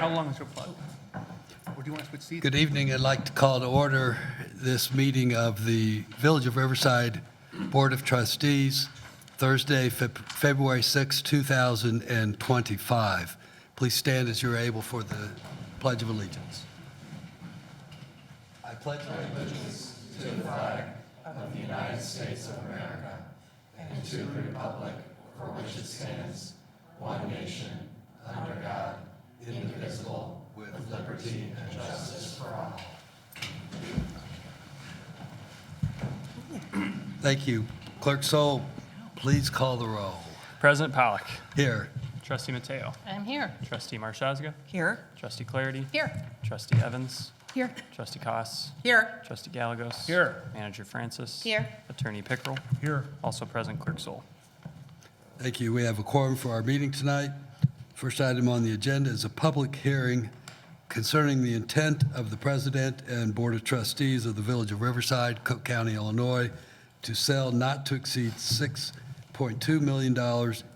How long is your pledge? Or do you want to switch seats? Good evening. I'd like to call to order this meeting of the Village of Riverside Board of Trustees, Thursday, February 6, 2025. Please stand as you're able for the Pledge of Allegiance. I pledge allegiance to the flag of the United States of America and to the republic for which it stands, one nation, under God, indivisible, with liberty and justice for all. Thank you. Clerk Soul, please call the roll. President Pollock. Here. Trustee Mateo. I'm here. Trustee Marshazga. Here. Trustee Clarity. Here. Trustee Evans. Here. Trustee Koss. Here. Trustee Gallegos. Here. Manager Francis. Here. Attorney Pickrell. Here. Also present Clerk Soul. Thank you. We have a quorum for our meeting tonight. First item on the agenda is a public hearing concerning the intent of the President and Board of Trustees of the Village of Riverside, Cook County, Illinois, to sell not to exceed $6.2 million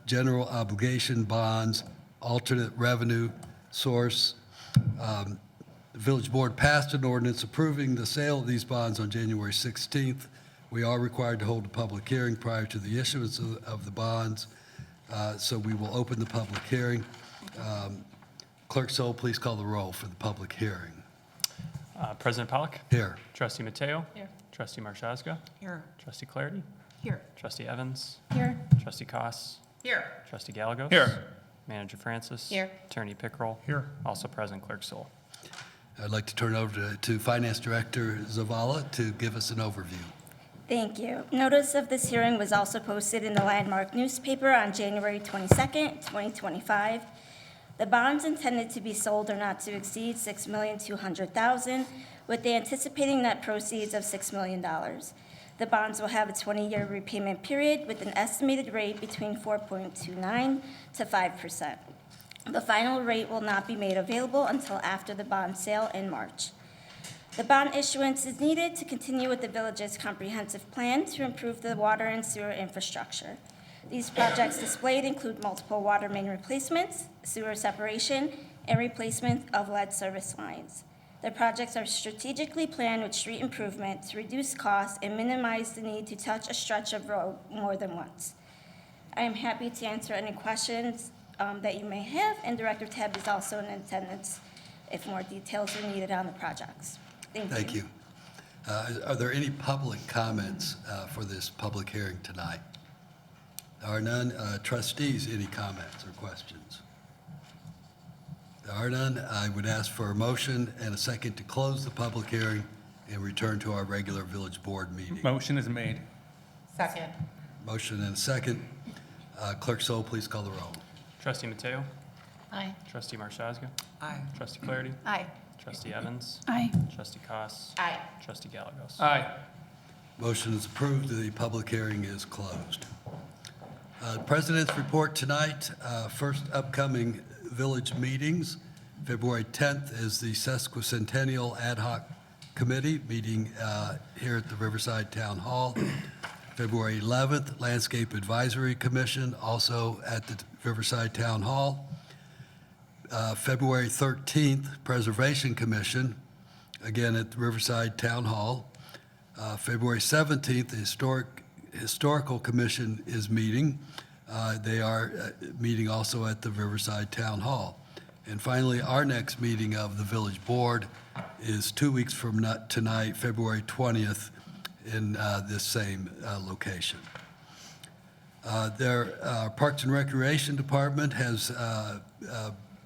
general obligation bonds, alternate revenue source. The Village Board passed an ordinance approving the sale of these bonds on January 16th. We are required to hold a public hearing prior to the issuance of the bonds, so we will open the public hearing. Clerk Soul, please call the roll for the public hearing. President Pollock. Here. Trustee Mateo. Here. Trustee Marshazga. Here. Trustee Clarity. Here. Trustee Evans. Here. Trustee Koss. Here. Trustee Gallegos. Here. Manager Francis. Here. Attorney Pickrell. Here. Also present Clerk Soul. I'd like to turn it over to Finance Director Zavala to give us an overview. Thank you. Notice of this hearing was also posted in the Landmark newspaper on January 22nd, 2025. The bonds intended to be sold are not to exceed $6,200,000, with the anticipating net proceeds of $6 million. The bonds will have a 20-year repayment period with an estimated rate between 4.29% to 5%. The final rate will not be made available until after the bond sale in March. The bond issuance is needed to continue with the village's comprehensive plan to improve the water and sewer infrastructure. These projects displayed include multiple water main replacements, sewer separation, and replacement of lead service lines. The projects are strategically planned with street improvement to reduce costs and minimize the need to touch a stretch of road more than once. I am happy to answer any questions that you may have, and Director Tabb is also in attendance if more details are needed on the projects. Thank you. Are there any public comments for this public hearing tonight? There are none. Trustees, any comments or questions? There are none. I would ask for a motion and a second to close the public hearing and return to our regular village board meeting. Motion is made. Second. Motion and a second. Clerk Soul, please call the roll. Trustee Mateo. Aye. Trustee Marshazga. Aye. Trustee Clarity. Aye. Trustee Evans. Aye. Trustee Koss. Aye. Trustee Gallegos. Aye. Motion is approved. The public hearing is closed. President's report tonight. First upcoming village meetings. February 10th is the Sesquicentennial Ad Hoc Committee meeting here at the Riverside Town Hall. February 11th, Landscape Advisory Commission, also at the Riverside Town Hall. February 13th, Preservation Commission, again at the Riverside Town Hall. February 17th, the Historical Commission is meeting. They are meeting also at the Riverside Town Hall. And finally, our next meeting of the Village Board is 2 weeks from tonight, February 20th, in this same location. Our Parks and Recreation Department has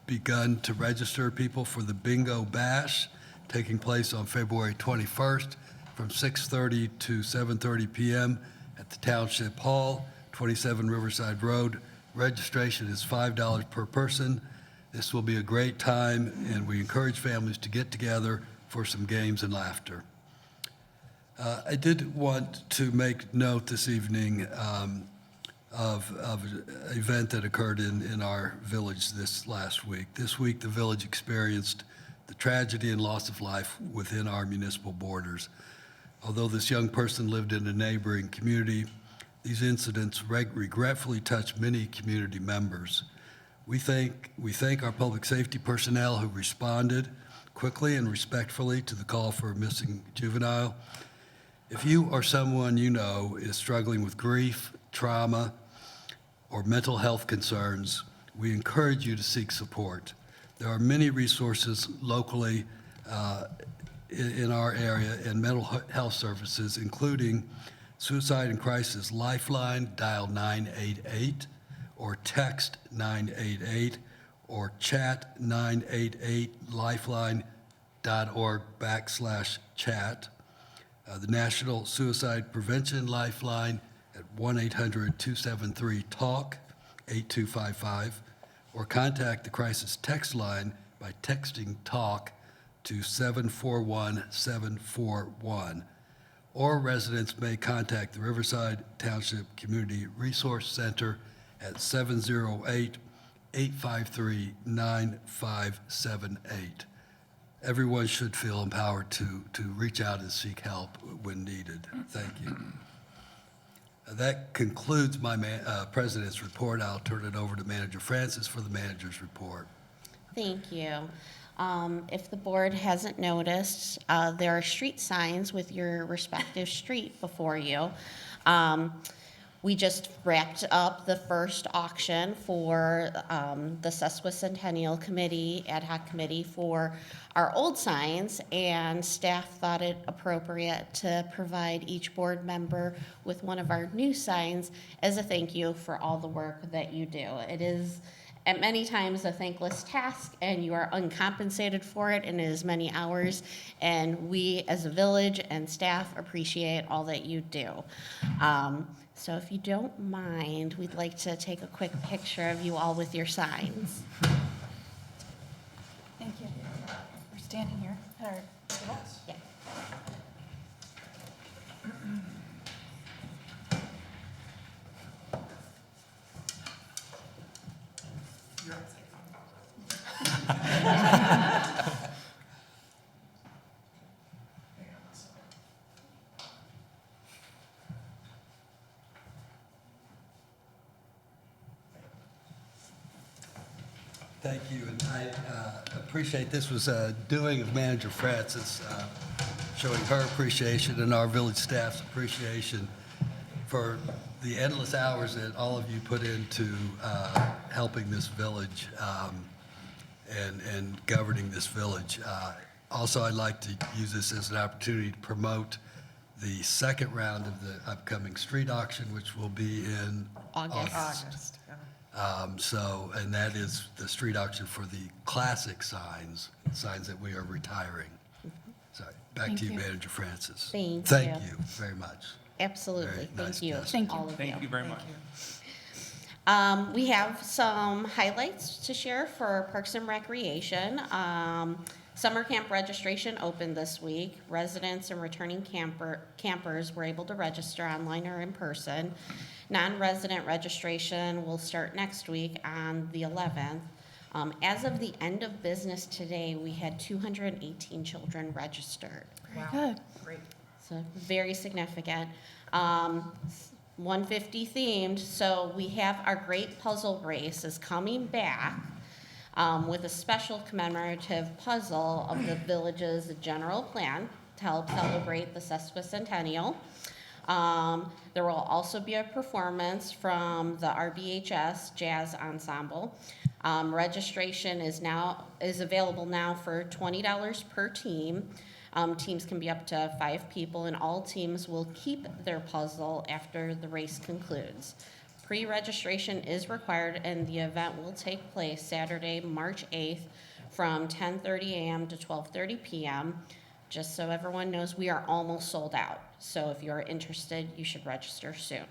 begun to register people for the Bingo Bash taking place on February 21st from 6:30 to 7:30 p.m. at the Township Hall, 27 Riverside Road. Registration is $5 per person. This will be a great time, and we encourage families to get together for some games and laughter. I did want to make note this evening of an event that occurred in our village this last week. This week, the village experienced the tragedy and loss of life within our municipal borders. Although this young person lived in a neighboring community, these incidents regretfully touched many community members. We thank our public safety personnel who responded quickly and respectfully to the call for a missing juvenile. If you or someone you know is struggling with grief, trauma, or mental health concerns, we encourage you to seek support. There are many resources locally in our area and mental health services, including Suicide and Crisis Lifeline, dial 988, or text 988, or chat 988lifeline.org/chat. The National Suicide Prevention Lifeline at 1-800-273-TALK, 8255, or contact the crisis text line by texting TALK to 741-741. Or residents may contact the Riverside Township Community Resource Center at 708-853-9578. Everyone should feel empowered to reach out and seek help when needed. Thank you. That concludes my president's report. I'll turn it over to Manager Francis for the manager's report. Thank you. If the board hasn't noticed, there are street signs with your respective street before you. We just wrapped up the first auction for the Sesquicentennial Committee, Ad hoc Committee for our old signs, and staff thought it appropriate to provide each board member with one of our new signs as a thank you for all the work that you do. It is at many times a thankless task, and you are uncompensated for it in as many hours, and we as a village and staff appreciate all that you do. So if you don't mind, we'd like to take a quick picture of you all with your signs. Thank you. We're standing here at our table. Yeah. Thank you, and I appreciate this was a doing of Manager Francis, showing her appreciation and our village staff's appreciation for the endless hours that all of you put into helping this village and governing this village. Also, I'd like to use this as an opportunity to promote the second round of the upcoming street auction, which will be in August. And that is the street auction for the classic signs that we are retiring. Sorry, back to you, Manager Francis. Thank you very much. Absolutely. Very Thank nice you, gesture. Thank you. all of you. Thank you very much. We have some highlights to share for Parks and Recreation. Summer camp registration opened this week. Residents and returning campers were able to register online or in person. Non-resident registration will start next week on the 11th. As of the end of business today, we had 218 children registered. Very good. Great. So very significant. 150 themed, so we have our Great Puzzle Race is coming back with a special commemorative puzzle of the village's general plan to help celebrate the Sesquicentennial. There will also be a performance from the RBHS Jazz Ensemble. Registration is available now for $20 per team. Teams can be up to 5 people, and all teams will keep their puzzle after the race concludes. Pre-registration is required, and the event will take place Saturday, March 8th from 10:30 a.m. to 12:30 p.m. Just so everyone knows, we are almost sold out. So if you're interested, you should register soon.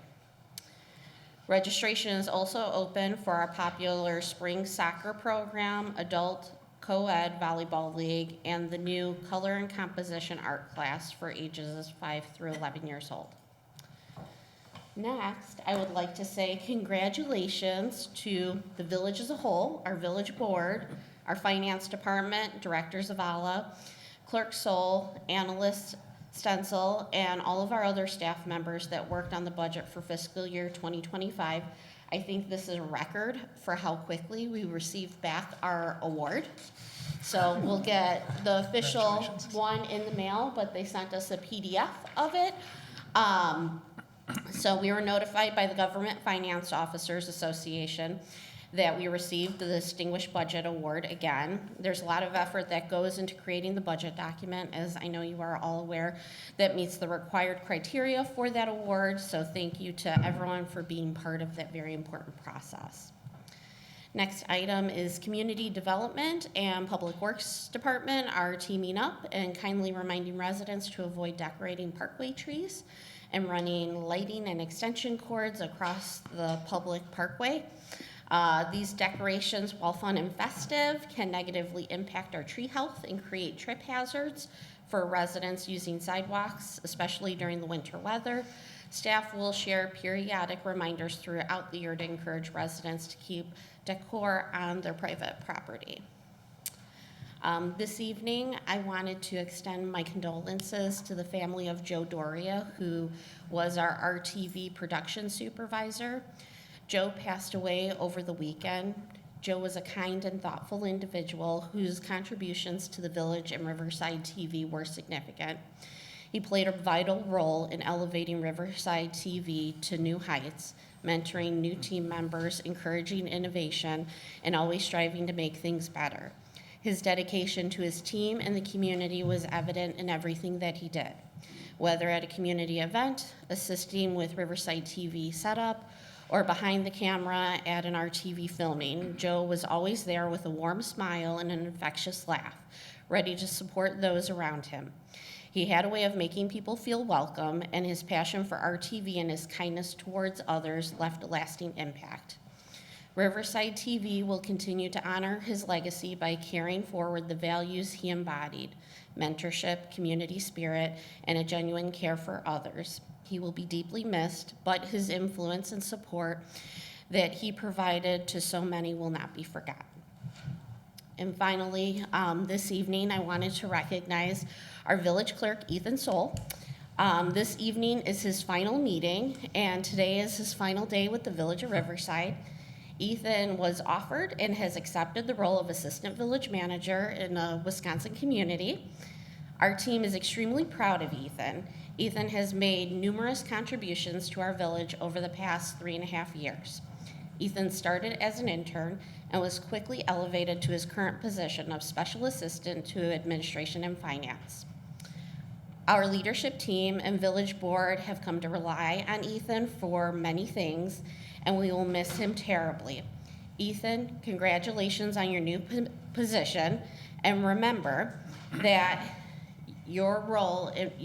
Registration is also open for our popular spring soccer program, adult co-ed volleyball league, and the new color and composition art class for ages 5 through 11 years old. Next, I would like to say congratulations to the village as a whole, our village board, our finance department, director Zavala, clerk Sol, analysts Stencil, and all of our other staff members that worked on the budget for fiscal year 2025. I think this is a record for how quickly we received back our award. So we'll get the official one in the mail, but they sent us a PDF of it. So we were notified by the Government Finance Officers Association that we received the Distinguished Budget Award again. There's a lot of effort that goes into creating the budget document, as I know you are all aware, that meets the required criteria for that award. So thank you to everyone for being part of that very important process. Next item is Community Development and Public Works Department are teaming up and kindly reminding residents to avoid decorating parkway trees and running lighting and extension cords across the public parkway. These decorations, while fun and festive, can negatively impact our tree health and create trip hazards for residents using sidewalks, especially during the winter weather. Staff will share periodic reminders throughout the year to encourage residents to keep decor on their private property. This evening, I wanted to extend my condolences to the family of Joe Doria, who was our RTV production supervisor. Joe passed away over the weekend. Joe was a kind and thoughtful individual whose contributions to the Village and Riverside TV were significant. He played a vital role in elevating Riverside TV to new heights, mentoring new team members, encouraging innovation, and always striving to make things better. His dedication to his team and the community was evident in everything that he did, whether at a community event, assisting with Riverside TV setup, or behind the camera at an RTV filming. Joe was always there with a warm smile and an infectious laugh, ready to support those around him. He had a way of making people feel welcome, and his passion for RTV and his kindness towards others left a lasting impact. Riverside TV will continue to honor his legacy by carrying forward the values he embodied: mentorship, community spirit, and a genuine care for others. He will be deeply missed, but his influence and support that he provided to so many will not be forgotten. And finally, this evening, I wanted to recognize our village clerk, Ethan Soul. This evening is his final meeting, and today is his final day with the Village of Riverside. Ethan was offered and has accepted the role of Assistant Village Manager in the Wisconsin community. Our team is extremely proud of Ethan. Ethan has made numerous contributions to our village over the past 3.5 years. Ethan started as an intern and was quickly elevated to his current position of Special Assistant to Administration and Finance. Our leadership team and village board have come to rely on Ethan for many things, and we will miss him terribly. Ethan, congratulations on your new position, and remember that you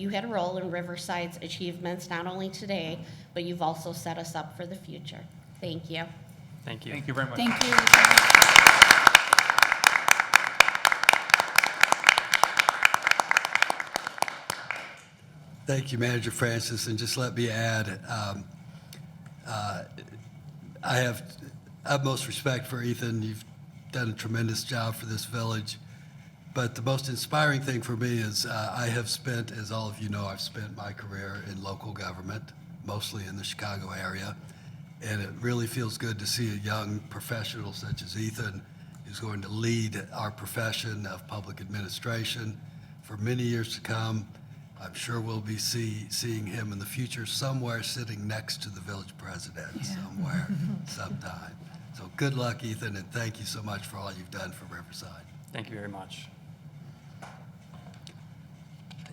had a role in Riverside's achievements not only today, but you've also set us up for the future. Thank you. Thank you. Thank you very much. Thank you. Thank you, Manager Francis, and just let me add, I have utmost respect for Ethan. You've done a tremendous job for this village, but the most inspiring thing for me is I have spent, as all of you know, I've spent my career in local government, mostly in the Chicago area, and it really feels good to see a young professional such as Ethan who's going to lead our profession of public administration for many years to come. I'm sure we'll be seeing him in the future somewhere sitting next to the village president somewhere, sometime. So good luck, Ethan, and thank you so much for all you've done for Riverside. Thank you very much.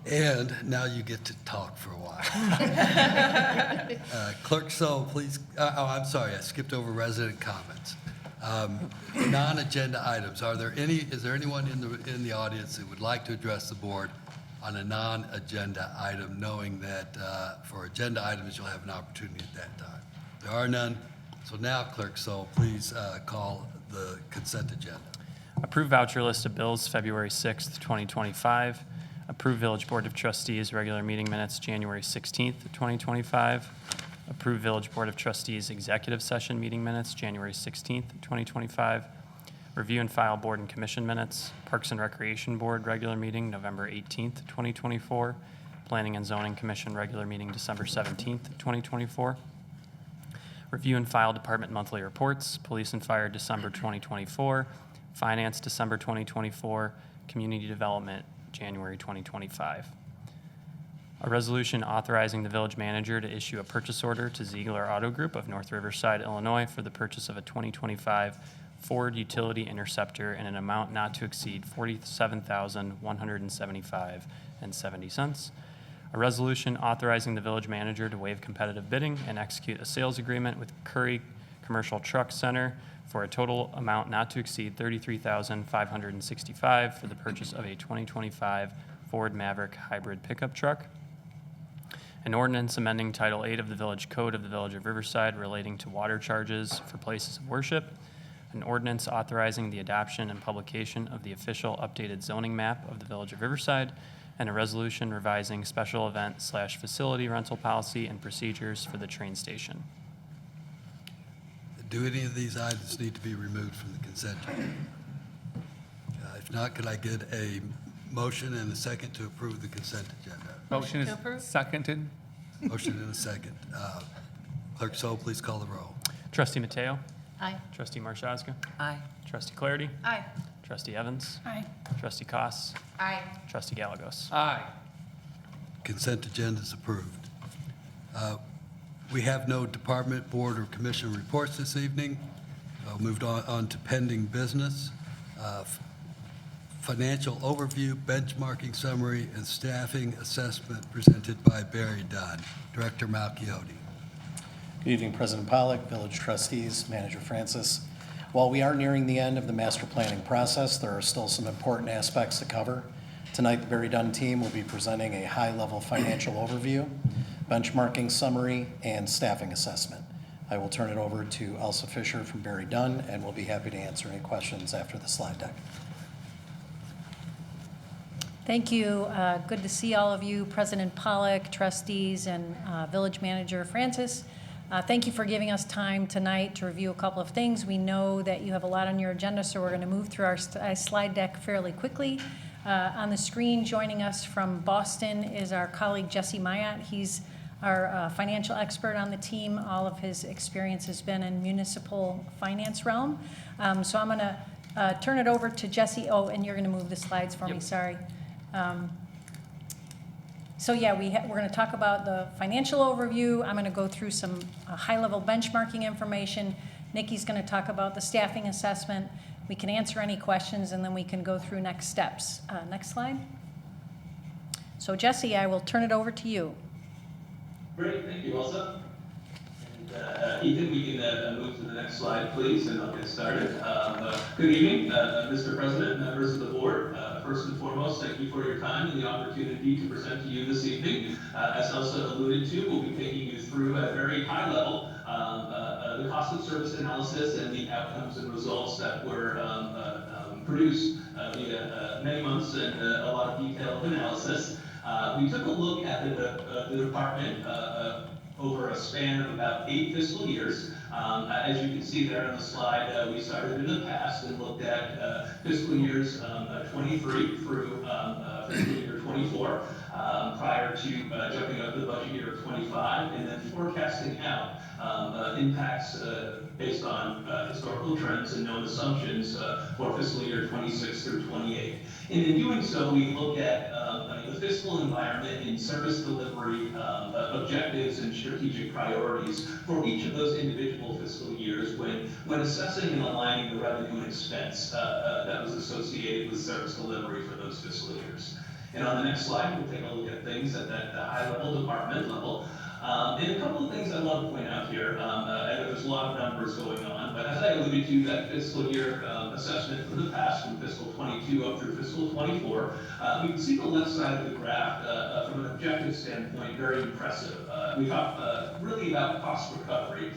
And now you get to talk for a while. Clerk So, please, I'm sorry, I skipped over resident comments. Non-agenda items, is there anyone in the audience that would like to address the board on a non-agenda item, knowing that for agenda items, you'll have an opportunity at that time? There are none. So now, Clerk So, please call the consent agenda. Approve voucher list of bills, February 6th, 2025. Approve Village Board of Trustees regular meeting minutes, January 16th, 2025. Approve Village Board of Trustees executive session meeting minutes, January 16th, 2025. Review and file board and commission minutes. Parks and Recreation Board regular meeting, November 18th, 2024. Planning and Zoning Commission regular meeting December 17th, 2024. Review and file department monthly reports, Police and Fire December 2024, Finance December 2024, Community Development January 2025. A resolution authorizing the village manager to issue a purchase order to Ziegler Auto Group of North Riverside, Illinois for the purchase of a 2025 Ford Utility Interceptor in an amount not to exceed $47,175.70. A resolution authorizing the village manager to waive competitive bidding and execute a sales agreement with Curry Commercial Truck Center for a total amount not to exceed $33,565 for the purchase of a 2025 Ford Maverick hybrid pickup truck. An ordinance amending Title 8 of the Village Code of the Village of Riverside relating to water charges for places of worship. An ordinance authorizing the adoption and publication of the official updated zoning map of the Village of Riverside, and a resolution revising special event/facility rental policy and procedures for the train station. Do any of these items need to be removed from the consent agenda? If not, could I get a motion and a second to approve the consent agenda? Motion to approve. is seconded. Motion and a second. Clerk Sol, please call the roll. Trustee Mateo. Aye. Trustee Marshazga. Aye. Trustee Clarity. Aye. Trustee Evans. Aye. Trustee Koss. Aye. Trustee Gallegos. Aye. Consent agenda is approved. We have no department, board, or commission reports this evening. Moved on to pending business. Financial overview, benchmarking summary, and staffing assessment presented by Barry Dunn. Director Malchiodi. Good evening, President Pollock, Village Trustees, Manager Francis. While we are nearing the end of the master planning process, there are still some important aspects to cover. Tonight, the Barry Dunn team will be presenting a high-level financial overview, benchmarking summary, and staffing assessment. I will turn it over to Elsa Fisher from Barry Dunn, and we'll be happy to answer any questions after the slide deck. Thank you. Good to see all of you, President Pollock, trustees, and Village Manager Francis. Thank you for giving us time tonight to review a couple of things. We know that you have a lot on your agenda, so we're going to move through our slide deck fairly quickly. On the screen, joining us from Boston is our colleague Jesse Mayat. He's our financial expert on the team. All of his experience has been in municipal finance realm. So I'm going to turn it over to Jesse. Oh, and you're going to move the slides for me, sorry. So yeah, we're going to talk about the financial overview. I'm going to go through some high-level benchmarking information. Nikki's going to talk about the staffing assessment. We can answer any questions, and then we can go through next steps. Next slide. So Jesse, I will turn it over to you. Great, thank you, Elsa. And Ethan, we can move to the next slide, please, and I'll get started. Good evening, Mr. President, members of the board. First and foremost, thank you for your time and the opportunity to present to you this evening. As Elsa alluded to, we'll be taking you through at a very high level the cost of service analysis and the outcomes and results that were produced via many months and a lot of detailed analysis. We took a look at the department over a span of about 8 fiscal years. As you can see there on the slide, we started in the past and looked at fiscal years 23 through fiscal year 24, prior to jumping up to the budget year of 25, and then forecasting out impacts based on historical trends and known assumptions for fiscal year 26 through 28. And in doing so, we look at the fiscal environment in service delivery objectives and strategic priorities for each of those individual fiscal years when assessing and aligning the revenue and expense that was associated with service delivery for those fiscal years. And on the next slide, we'll take a look at things at that high-level department level. And a couple of things I'd love to point out here. I know there's a lot of numbers going on, but as I alluded to, that fiscal year assessment for the past, from fiscal 22 up through fiscal 24, we can see the left side of the graph from an objective standpoint, very impressive. We talk really about cost recovery.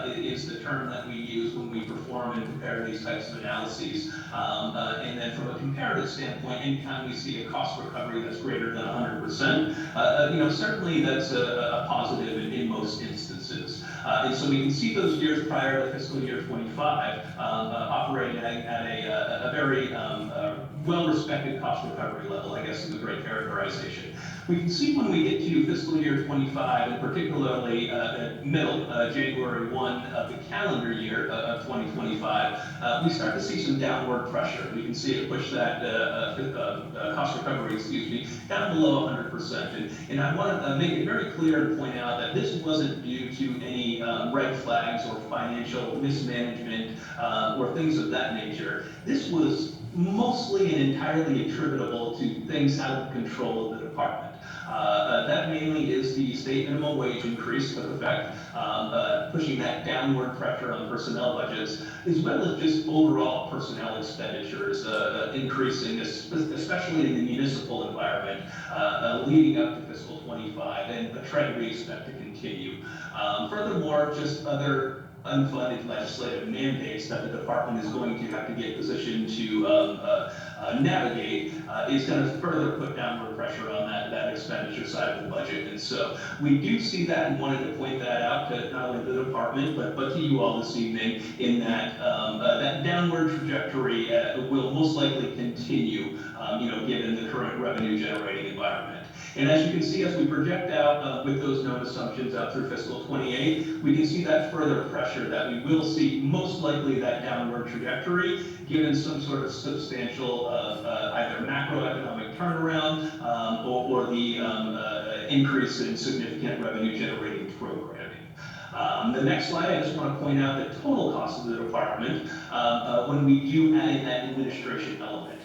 It is the term that we use when we perform and compare these types of analyses. And then from a comparative standpoint, anytime we see a cost recovery that's greater than 100%, certainly that's a positive in most instances. And so we can see those years prior to fiscal year 25 operating at a very well-respected cost recovery level, I guess is a great characterization. We can see when we get to fiscal year 25, and particularly middle, January 1 of the calendar year of 2025, we start to see some downward pressure. We can see it push that cost recovery, down below 100%. And I want to make it very clear and point out that this wasn't due to any red flags or financial mismanagement or things of that nature. This was mostly and entirely attributable to things out of control of the department. That mainly is the state minimum wage increase with effect, pushing that downward pressure on personnel budgets, as well as just overall personnel expenditures increasing, especially in the municipal environment, leading up to fiscal 25, and a trend we expect to continue. Furthermore, just other unfunded legislative mandates that the department is going to have to get positioned to navigate is going to further put downward pressure on that expenditure side of the budget. And so we do see that and wanted to point that out to not only the department, but to you all this evening, in that that downward trajectory will most likely continue, given the current revenue generating environment. And as you can see, as we project out with those known assumptions out through fiscal 28, we can see that further pressure that we will see most likely that downward trajectory, given some sort of substantial either macroeconomic turnaround or the increase in significant revenue generating programming. The next slide, I just want to point out the total cost of the department when we do add in that administration element.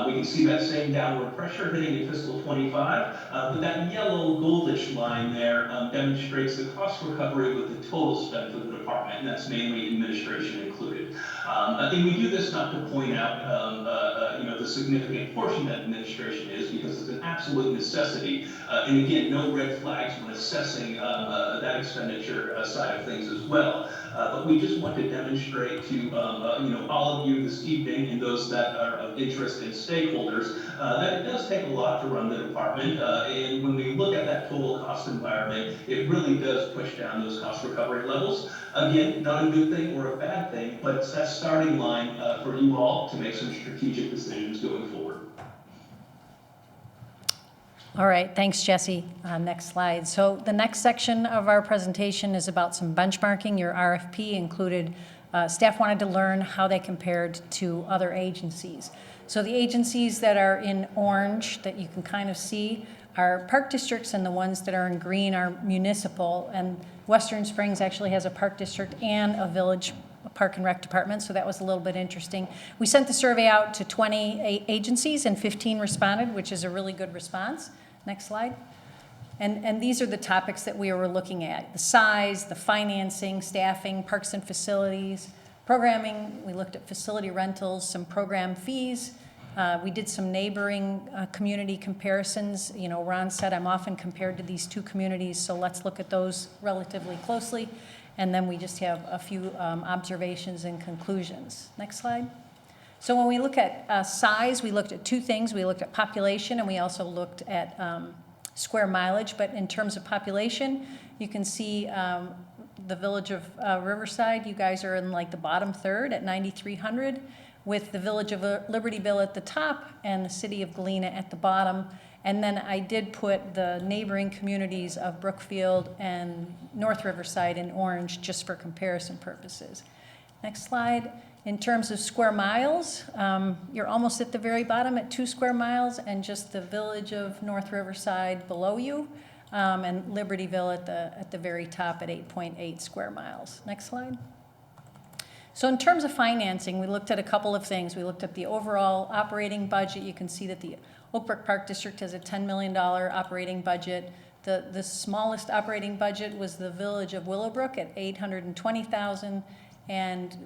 We can see that same downward pressure hitting in fiscal 25, but that yellow goldish line there demonstrates the cost recovery with the total spend for the department, and that's mainly administration included. And we do this not to point out the significant portion that administration is, because it's an absolute necessity. And again, no red flags when assessing that expenditure side of things as well. But we just want to demonstrate to all of you this evening, and those that are of interest in stakeholders, that it does take a lot to run the department. And when we look at that total cost environment, it really does push down those cost recovery levels. Again, not a good thing or a bad thing, but it's that starting line for you all to make some strategic decisions going forward. All right, thanks, Jesse. Next slide. So the next section of our presentation is about some benchmarking. Your RFP included, staff wanted to learn how they compared to other agencies. So the agencies that are in orange that you can kind of see are park districts, and the ones that are in green are municipal. And Western Springs actually has a park district and a village park and rec department, so that was a little bit interesting. We sent the survey out to 20 agencies and 15 responded, which is a really good response. Next slide. And these are the topics that we were looking at: the size, the financing, staffing, parks and facilities, programming. We looked at facility rentals, some program fees. We did some neighboring community comparisons. Ron said I'm often compared to these two communities, so let's look at those relatively closely. And then we just have a few observations and conclusions. Next slide. So when we look at size, we looked at two things. We looked at population, and we also looked at square mileage. But in terms of population, you can see the village of Riverside. You guys are in like the bottom third at 9,300, with the village of Libertyville at the top and the city of Galena at the bottom. And then I did put the neighboring communities of Brookfield and North Riverside in orange just for comparison purposes. Next slide. In terms of square miles, you're almost at the very bottom at 2 square miles, and just the village of North Riverside below you, and Libertyville at the very top at 8.8 square miles. Next slide. So in terms of financing, we looked at a couple of things. We looked at the overall operating budget. You can see that the Oak Brook Park District has a $10 million operating budget. The smallest operating budget was the village of Willowbrook at $820,000, and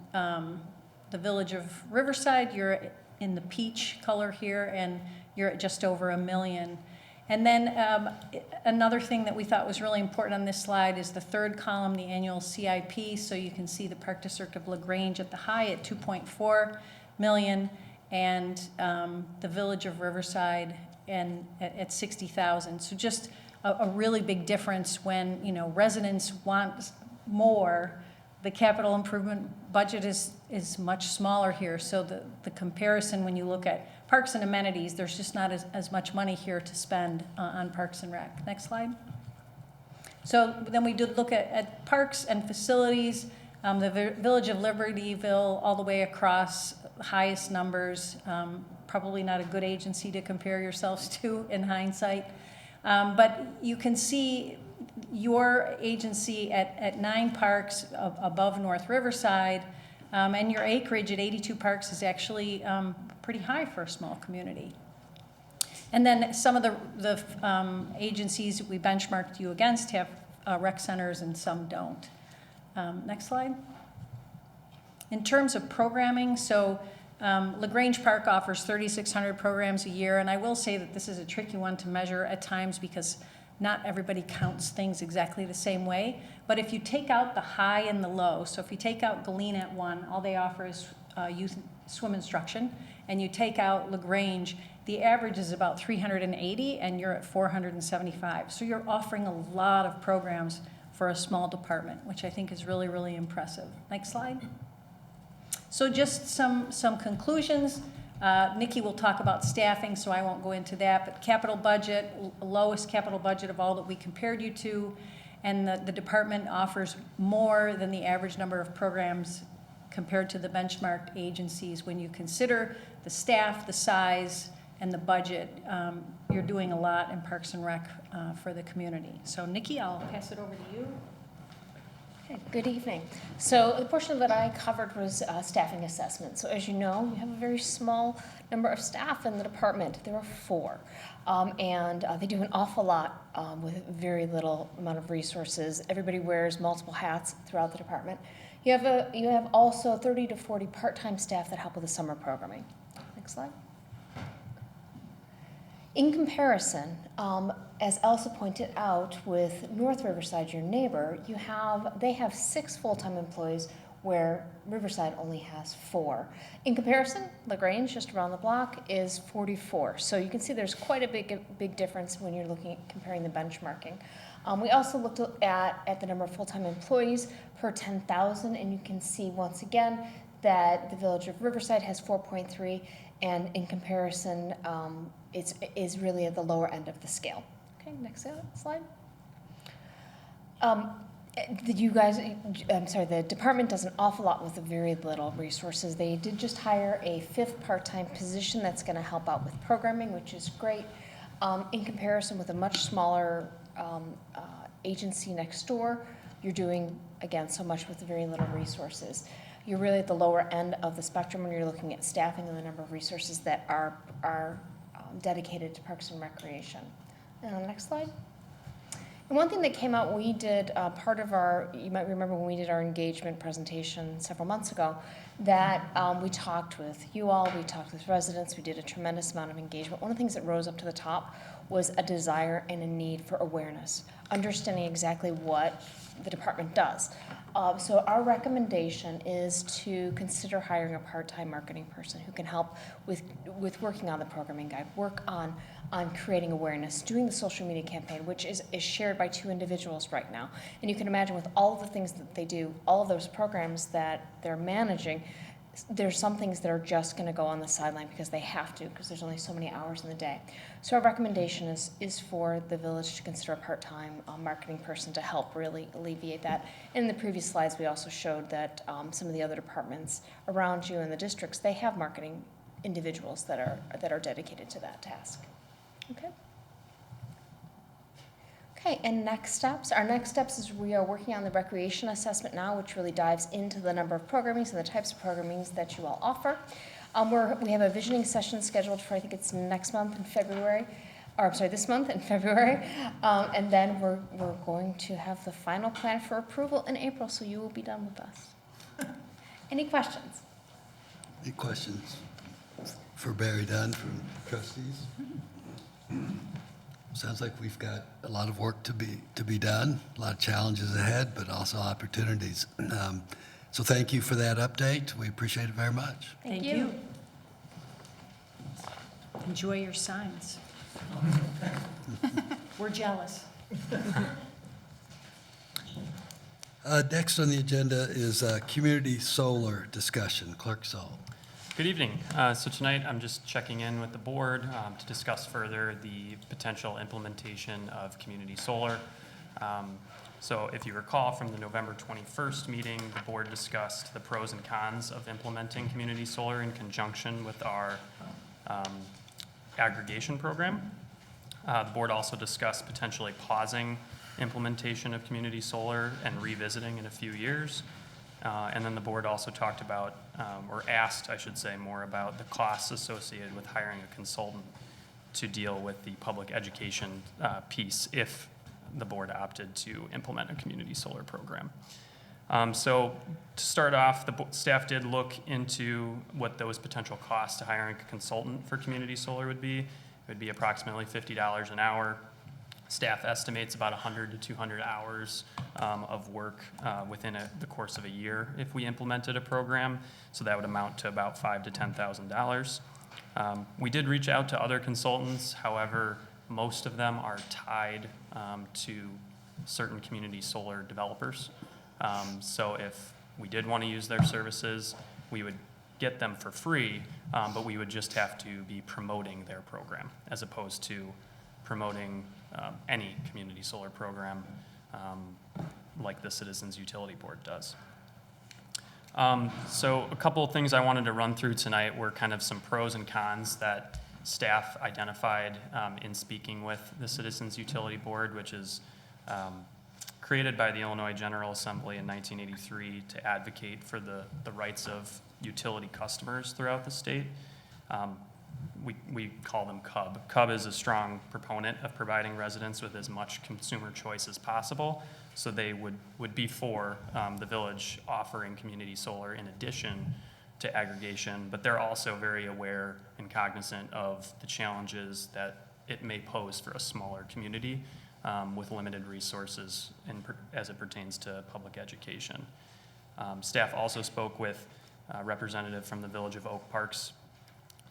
the village of Riverside, you're in the peach color here, and you're at just over $1 million. And then another thing that we thought was really important on this slide is the third column, the annual CIP. So you can see the Park District of LaGrange at the high at $2.4 million, and the village of Riverside at $60,000. So just a really big difference when residents want more. The capital improvement budget is much smaller here. So the comparison when you look at parks and amenities, there's just not as much money here to spend on Parks and Rec. Next slide. So then we did look at parks and facilities, the Village of Libertyville, all the way across, highest numbers, probably not a good agency to compare yourselves to in hindsight. But you can see your agency at 9 parks above North Riverside, and your acreage at 82 parks is actually pretty high for a small community. And then some of the agencies we benchmarked you against have rec centers and some don't. Next slide. In terms of programming, so LaGrange Park offers 3,600 programs a year, and I will say that this is a tricky one to measure at times because not everybody counts things exactly the same way. But if you take out the high and the low, so if you take out Galena at 1, all they offer is youth swim instruction, and you take out LaGrange, the average is about 380, and you're at 475. So you're offering a lot of programs for a small department, which I think is really, really impressive. Next slide. So just some conclusions. Nikki will talk about staffing, so I won't go into that, but capital budget, lowest capital budget of all that we compared you to, and the department offers more than the average number of programs compared to the benchmarked agencies. When you consider the staff, the size, and the budget, you're doing a lot in Parks and Rec for the community. So Nikki, I'll pass it over to you. Okay, good evening. So the portion that I covered was staffing assessment. So as you know, you have a very small number of staff in the department. There are 4. And they do an awful lot with very little amount of resources. Everybody wears multiple hats throughout the department. You have also 30 to 40 part-time staff that help with the summer programming. Next slide. In comparison, as Elsa pointed out, with North Riverside, your neighbor, they have 6 full-time employees where Riverside only has 4. In comparison, LaGrange, just around the block, is 44. So you can see there's quite a big difference when you're comparing the benchmarking. We also looked at the number of full-time employees per 10,000, and you can see once again that the Village of Riverside has 4.3, and in comparison, it is really at the lower end of the scale. Okay, next slide. The department does an awful lot with very little resources. They did just hire a 5th part-time position that's going to help out with programming, which is great. In comparison with a much smaller agency next door, you're doing, again, so much with very little resources. You're really at the lower end of the spectrum when you're looking at staffing and the number of resources that are dedicated to Parks and Recreation. And next slide. And one thing that came out, we did part of you might remember when we did our engagement presentation several months ago, that we talked with you all, we talked with residents, we did a tremendous amount of engagement. One of the things that rose up to the top was a desire and a need for awareness, understanding exactly what the department does. So our recommendation is to consider hiring a part-time marketing person who can help with working on the programming guide, work on creating awareness, doing the social media campaign, which is shared by 2 individuals right now. And you can imagine with all of the things that they do, all of those programs that they're managing, there's some things that are just going to go on the sideline because they have to, because there's only so many hours in the day. So our recommendation is for the village to consider a part-time marketing person to help really alleviate that. In the previous slides, we also showed that some of the other departments around you in the districts, they have marketing individuals that are dedicated to that task. Okay. Okay, and next steps. Our next steps is we are working on the recreation assessment now, which really dives into the number of programmings and the types of programmings that you all offer. We have a visioning session scheduled for, I think it's next month in February, or I'm sorry, this month in February. And then we're going to have the final plan for approval in April, so you will be done with us. Any questions? Any questions for Barry Dunn from Trustees? Sounds like we've got a lot of work to be done, a lot of challenges ahead, but also opportunities. So thank you for that update. We appreciate it very much. Thank you. Enjoy your signs. We're jealous. Next on the agenda is community solar discussion. Clerk Saul. Good evening. So tonight, I'm just checking in with the board to discuss further the potential implementation of community solar. So if you recall from the November 21st meeting, the board discussed the pros and cons of implementing community solar in conjunction with our aggregation program. The board also discussed potentially pausing implementation of community solar and revisiting in a few years. And then the board also talked about, or asked, I should say, more about the costs associated with hiring a consultant to deal with the public education piece if the board opted to implement a community solar program. So to start off, the staff did look into what those potential costs to hiring a consultant for community solar would be. It would be approximately $50 an hour. Staff estimates about 100 to 200 hours of work within the course of a year if we implemented a program. So that would amount to about $5,000 to $10,000. We did reach out to other consultants. However, most of them are tied to certain community solar developers. So if we did want to use their services, we would get them for free, but we would just have to be promoting their program as opposed to promoting any community solar program like the Citizens Utility Board does. So a couple of things I wanted to run through tonight were kind of some pros and cons that staff identified in speaking with the Citizens Utility Board, which is created by the Illinois General Assembly in 1983 to advocate for the rights of utility customers throughout the state. We call them CUB. CUB is a strong proponent of providing residents with as much consumer choice as possible, so they would be for the village offering community solar in addition to aggregation, but they're also very aware and cognizant of the challenges that it may pose for a smaller community with limited resources as it pertains to public education. Staff also spoke with a representative from the Village of Oak Park's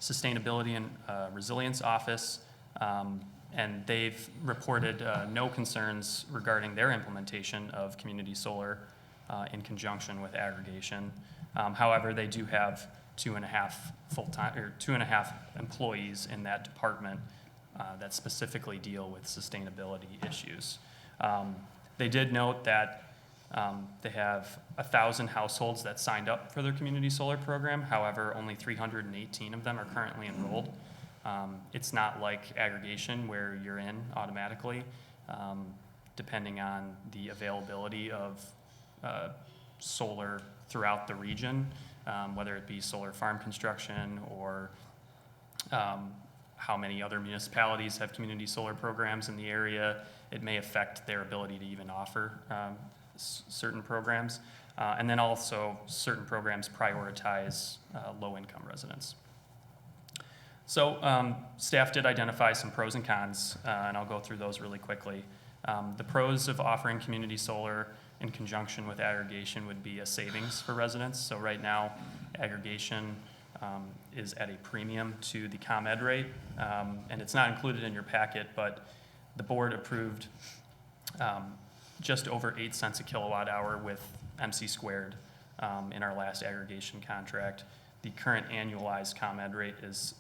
Sustainability and Resilience Office, and they've reported no concerns regarding their implementation of community solar in conjunction with aggregation. However, they do have 2.5 employees in that department that specifically deal with sustainability issues. They did note that they have 1,000 households that signed up for their community solar program. However, only 318 of them are currently enrolled. It's not like aggregation where you're in automatically, depending on the availability of solar throughout the region, whether it be solar farm construction or how many other municipalities have community solar programs in the area. It may affect their ability to even offer certain programs. And then also certain programs prioritize low-income residents. So staff did identify some pros and cons, and I'll go through those really quickly. The pros of offering community solar in conjunction with aggregation would be a savings for residents. So right now, aggregation is at a premium to the ComEd rate, and it's not included in your packet, but the board approved just over 8 cents a kilowatt hour with MC squared in our last aggregation contract. The current annualized ComEd rate is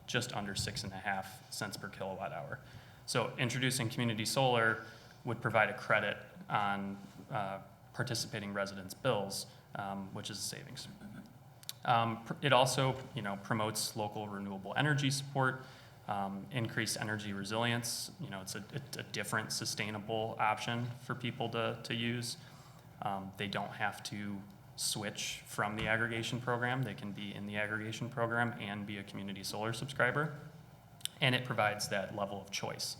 just under 6.5 cents per kilowatt hour. So introducing community solar would provide a credit on participating residents' bills, which is a savings. It also, promotes local renewable energy support, increased energy resilience. It's a different sustainable option for people to use. They don't have to switch from the aggregation program. They can be in the aggregation program and be a community solar subscriber. And it provides that level of choice,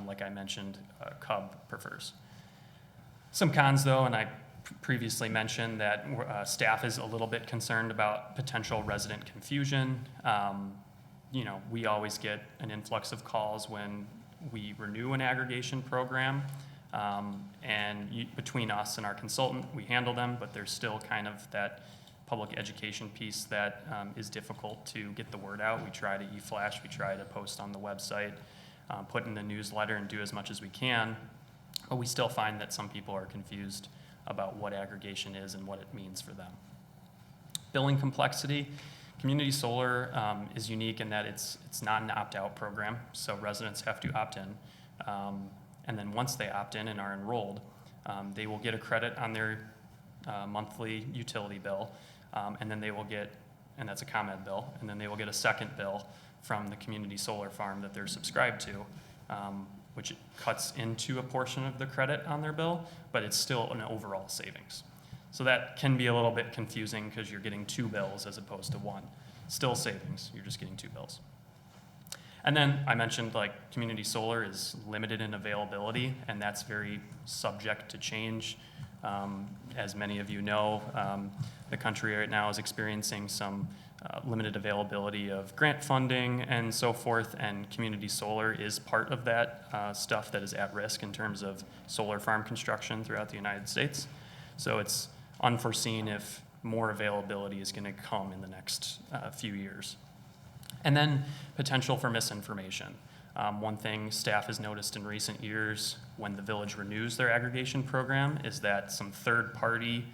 like I mentioned, CUB prefers. Some cons, though, and I previously mentioned that staff is a little bit concerned about potential resident confusion. We always get an influx of calls when we renew an aggregation program. Between us and our consultant, we handle them, but there's still kind of that public education piece that is difficult to get the word out. We try to e-flash, we try to post on the website, put in the newsletter and do as much as we can, but we still find that some people are confused about what aggregation is and what it means for them. Billing complexity community solar is unique in that it's not an opt-out program, so residents have to opt in. And then once they opt in and are enrolled, they will get a credit on their monthly utility bill, and then they will get, and that's a ComEd bill, and then they will get a second bill from the community solar farm that they're subscribed to, which cuts into a portion of the credit on their bill, but it's still an overall savings. So that can be a little bit confusing because you're getting two bills as opposed to one. Still savings, you're just getting two bills. And then I mentioned like community solar is limited in availability, and that's very subject to change. As many of you know, the country right now is experiencing some limited availability of grant funding and so forth, and community solar is part of that stuff that is at risk in terms of solar farm construction throughout the United States. So it's unforeseen if more availability is going to come in the next few years. And then potential for misinformation. One thing staff has noticed in recent years when the village renews their aggregation program is that some third-party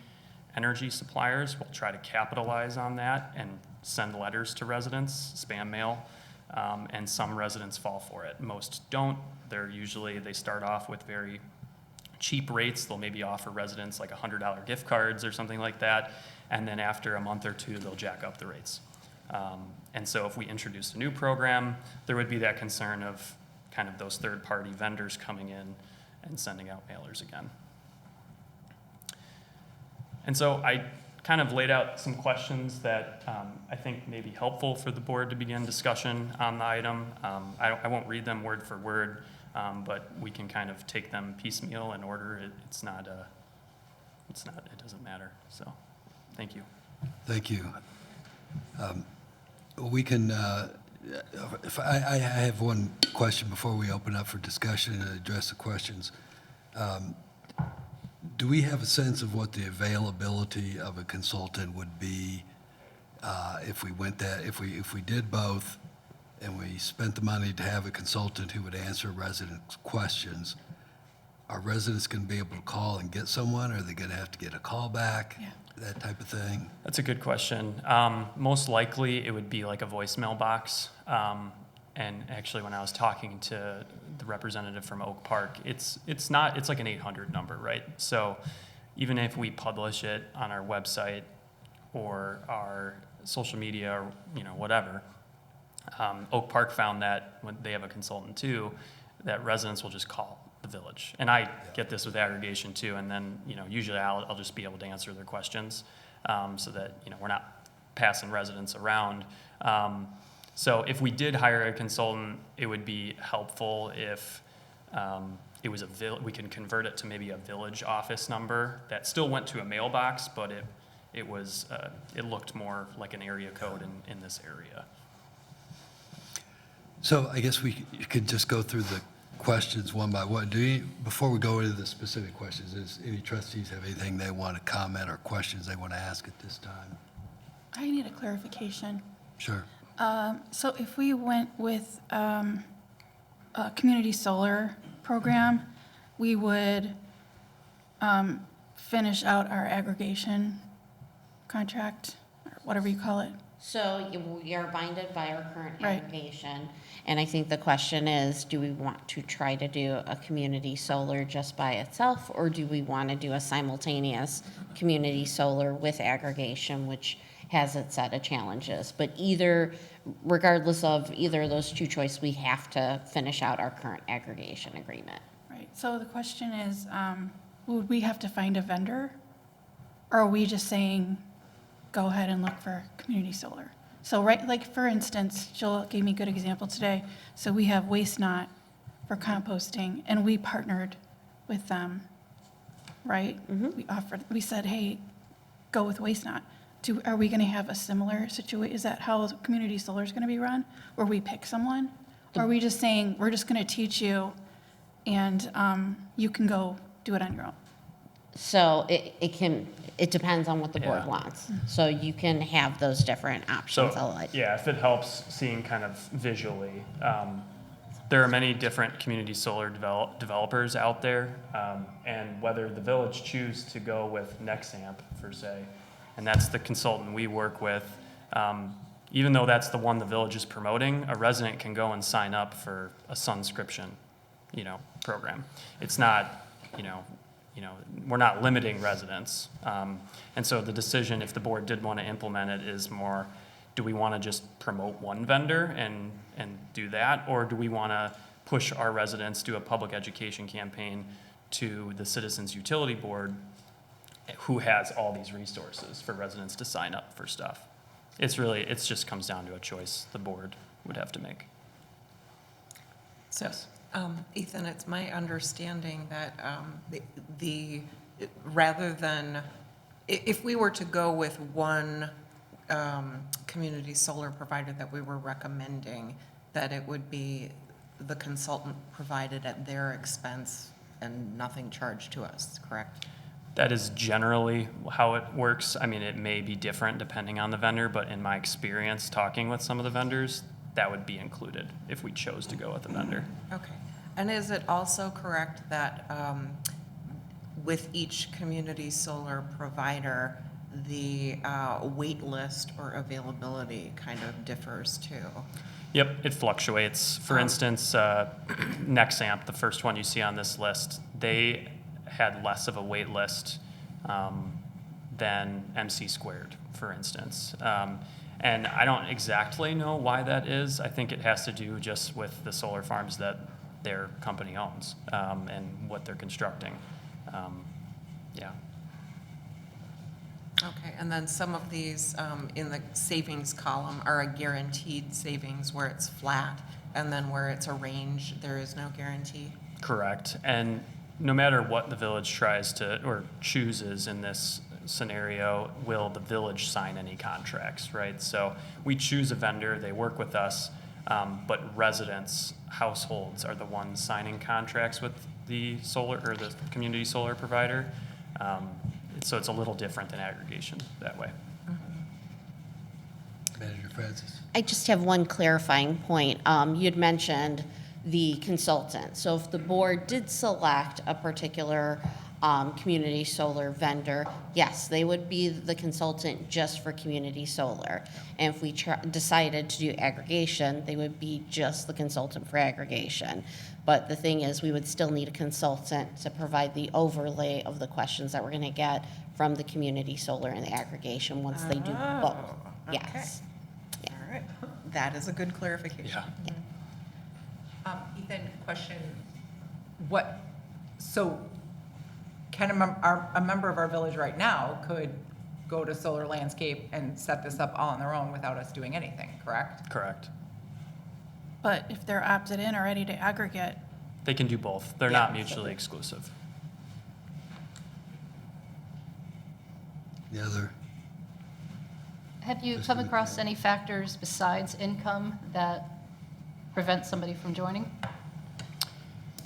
energy suppliers will try to capitalize on that and send letters to residents, spam mail, and some residents fall for it. Most don't. They start off with very cheap rates. They'll maybe offer residents like $100 gift cards or something like that, and then after a month or two, they'll jack up the rates. And so if we introduced a new program, there would be that concern of kind of those third-party vendors coming in and sending out mailers again. And so I kind of laid out some questions that I think may be helpful for the board to begin discussion on the item. I won't read them word for word, but we can kind of take them piecemeal in order. It doesn't matter. So, thank you. Thank you. We can, I have one question before we open up for discussion and address the questions. Do we have a sense of what the availability of a consultant would be if we did both and we spent the money to have a consultant who would answer residents' questions? Are residents going to be able to call and get someone? Are they going to have to get a call back? Yeah. That type of thing? That's a good question. Most likely, it would be like a voicemail box. And actually, when I was talking to the representative from Oak Park, it's like an 800 number, right? So even if we publish it on our website or our social media or whatever, Oak Park found that when they have a consultant too, that residents will just call the village. And I get this with aggregation too, and then usually I'll just be able to answer their questions so that we're not passing residents around. So if we did hire a consultant, it would be helpful if it was we can convert it to maybe a village office number that still went to a mailbox, but it looked more like an area code in this area. So I guess we could just go through the questions one by one. Before we go into the specific questions, does any trustees have anything they want to comment or questions they want to ask at this time? I need a clarification. Sure. So if we went with a community solar program, we would finish out our aggregation contract, or whatever you call it. So we are binded by our current Right. aggregation. And I think the question is, do we want to try to do a community solar just by itself, or do we want to do a simultaneous community solar with aggregation, which has its set of challenges? But regardless of either of those two choices, we have to finish out our current aggregation agreement. Right. So the question is, would we have to find a vendor? Or are we just saying, go ahead and look for community solar? So like for instance, Jill gave me a good example today. So we have Waste Not for composting, and we partnered with them, right? Mm-hmm. We said, hey, go with Waste Not. Are we going to have a similar situation? Is that how community solar is going to be run? Where we pick someone? Or are we just saying, we're just going to teach you and you can go do it on your own? So it depends on what the board wants. So you can have those different options. If it helps seeing kind of visually, there are many different community solar developers out there, and whether the village choose to go with Nexamp per se, and that's the consultant we work with, even though that's the one the village is promoting, a resident can go and sign up for a sunscription, program. It's not, we're not limiting residents. And so the decision, if the board did want to implement it, is more, do we want to just promote one vendor and do that? Or do we want to push our residents, do a public education campaign to the Citizens Utility Board, who has all these resources for residents to sign up for stuff? It just comes down to a choice the board would have to make. So, Ethan, it's my understanding that rather than, if we were to go with one community solar provider that we were recommending, that it would be the consultant provided at their expense and nothing charged to us, correct? That is generally how it works. I mean, it may be different depending on the vendor, but in my experience talking with some of the vendors, that would be included if we chose to go with a vendor. Okay. And is it also correct that with each community solar provider, the wait list or availability kind of differs too? Yep, it fluctuates. For instance, Nexamp, the first one you see on this list, they had less of a wait list than MC Squared, for instance. And I don't exactly know why that is. I think it has to do just with the solar farms that their company owns and what they're constructing. Yeah. Okay, and then some of these in the savings column are a guaranteed savings where it's flat, and then where it's a range, there is no guarantee? Correct. And no matter what the village tries to or chooses in this scenario, will the village sign any contracts, right? So we choose a vendor, they work with us, but residents, households are the ones signing contracts with the solar or the community solar provider. So it's a little different than aggregation that way. Manager Francis. I just have one clarifying point. You'd mentioned the consultant. So if the board did select a particular community solar vendor, yes, they would be the consultant just for community solar. And if we decided to do aggregation, they would be just the consultant for aggregation. But the thing is, we would still need a consultant to provide the overlay of the questions that we're going to get from the community solar and the aggregation once they do both. Okay. Yes. Yeah. All right, that is a good clarification. Yeah. Ethan, question, can a member of our village right now could go to Solar Landscape and set this up all on their own without us doing anything, correct? Correct. But if they're opted in or ready to aggregate, They can do both. They're not mutually exclusive. The other, Have you come across any factors besides income that prevent somebody from joining?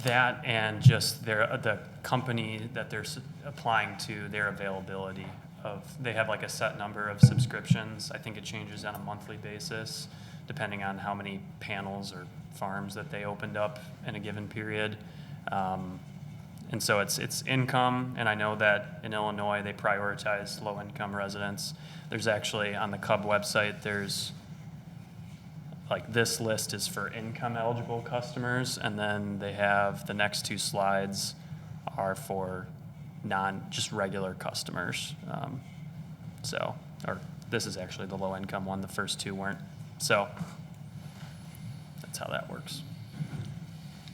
That and just the company that they're applying to, their availability of, they have like a set number of subscriptions. I think it changes on a monthly basis, depending on how many panels or farms that they opened up in a given period. And so it's income, and I know that in Illinois, they prioritize low-income residents. There's actually, on the CUB website, there's, like, this list is for income-eligible customers, and then they have, the next two slides are for just regular customers. Or this is actually the low-income one, the first two weren't. So that's how that works.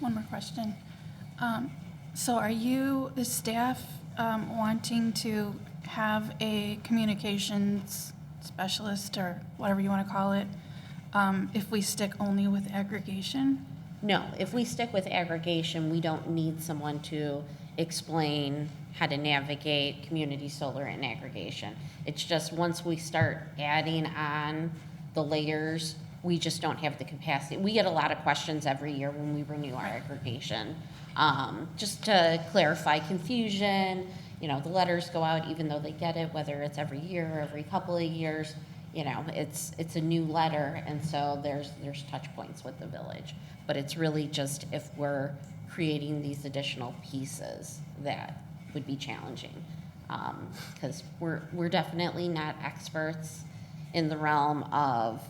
one more question. So are you, the staff, wanting to have a communications specialist or whatever you want to call it, if we stick only with aggregation? No, if we stick with aggregation, we don't need someone to explain how to navigate community solar and aggregation. It's just once we start adding on the layers, we just don't have the capacity. We get a lot of questions every year when we renew our aggregation. Just to clarify confusion, the letters go out even though they get it, whether it's every year or every couple of years. It's a new letter, and so there's touch points with the village. But it's really just if we're creating these additional pieces that would be challenging. Because we're definitely not experts in the realm of,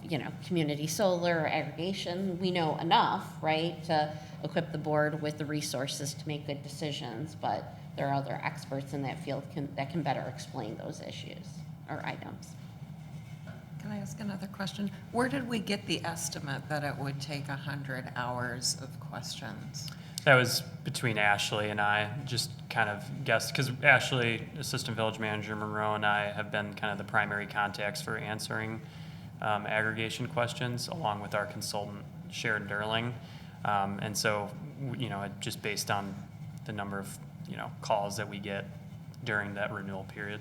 community solar aggregation. We know enough, right, to equip the board with the resources to make good decisions, but there are other experts in that field that can better explain those issues or items. Can I ask another question? Where did we get the estimate that it would take 100 hours of questions? That was between Ashley and I, just kind of guessed, because Ashley, Assistant Village Manager Monroe, and I have been kind of the primary contacts for answering aggregation questions, along with our consultant, Sharon Derling. And so, just based on the number of, calls that we get during that renewal period.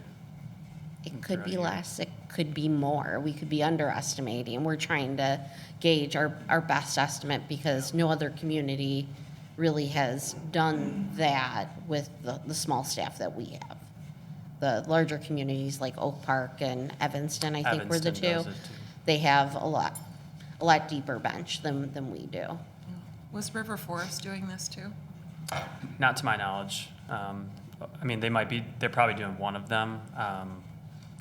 It could be less, it could be more. We could be underestimating. We're trying to gauge our best estimate because no other community really has done that with the small staff that we have. The larger communities like Oak Park and Evanston, I think were the Evanston does two. it too. They have a lot deeper bench than we do. Was River Forest doing this too? Not to my knowledge. They're probably doing one of them.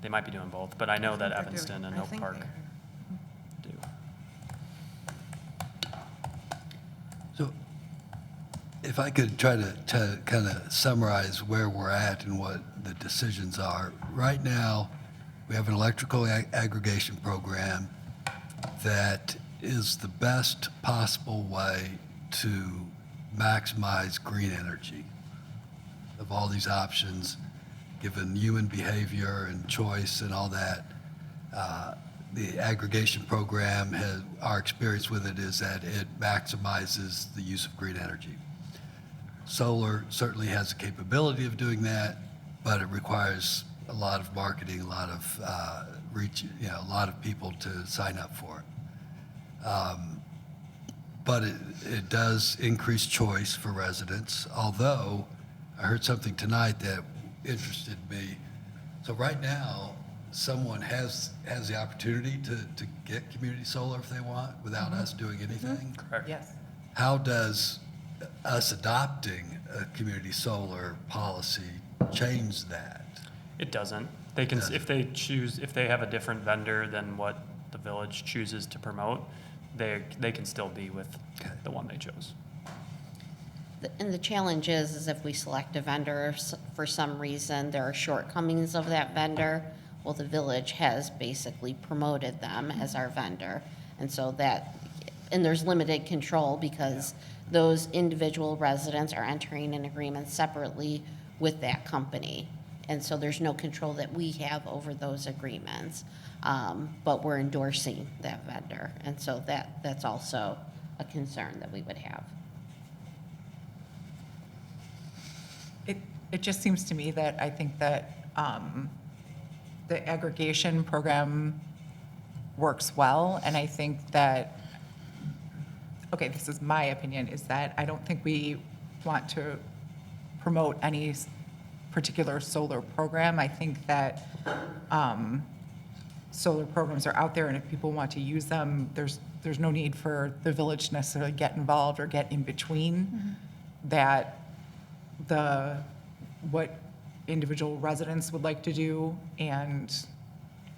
They might be doing both, but I know that Evanston and Oak Park do. So if I could try to kind of summarize where we're at and what the decisions are. Right now, we have an electrical aggregation program that is the best possible way to maximize green energy of all these options, given human behavior and choice and all that. The aggregation program our experience with it is that it maximizes the use of green energy. Solar certainly has the capability of doing that, but it requires a lot of marketing, a lot of reach, a lot of people to sign up for it. But it does increase choice for residents, although I heard something tonight that interested me. So right now, someone has the opportunity to get community solar if they want without us doing anything. Correct. Yes. How does us adopting a community solar policy change that? It doesn't. They can, if they have a different vendor than what the village chooses to promote, they can still be with the one they chose. And the challenge is if we select a vendor, for some reason, there are shortcomings of that vendor, well, the village has basically promoted them as our vendor. And so and there's limited control because those individual residents are entering an agreement separately with that company. And so there's no control that we have over those agreements, but we're endorsing that vendor. And so that's also a concern that we would have. It just seems to me that I think that the aggregation program works well, and I think that, okay, this is my opinion, is that I don't think we want to promote any particular solar program. I think that solar programs are out there, and if people want to use them, there's no need for the village to necessarily get involved or get in between that what individual residents would like to do and,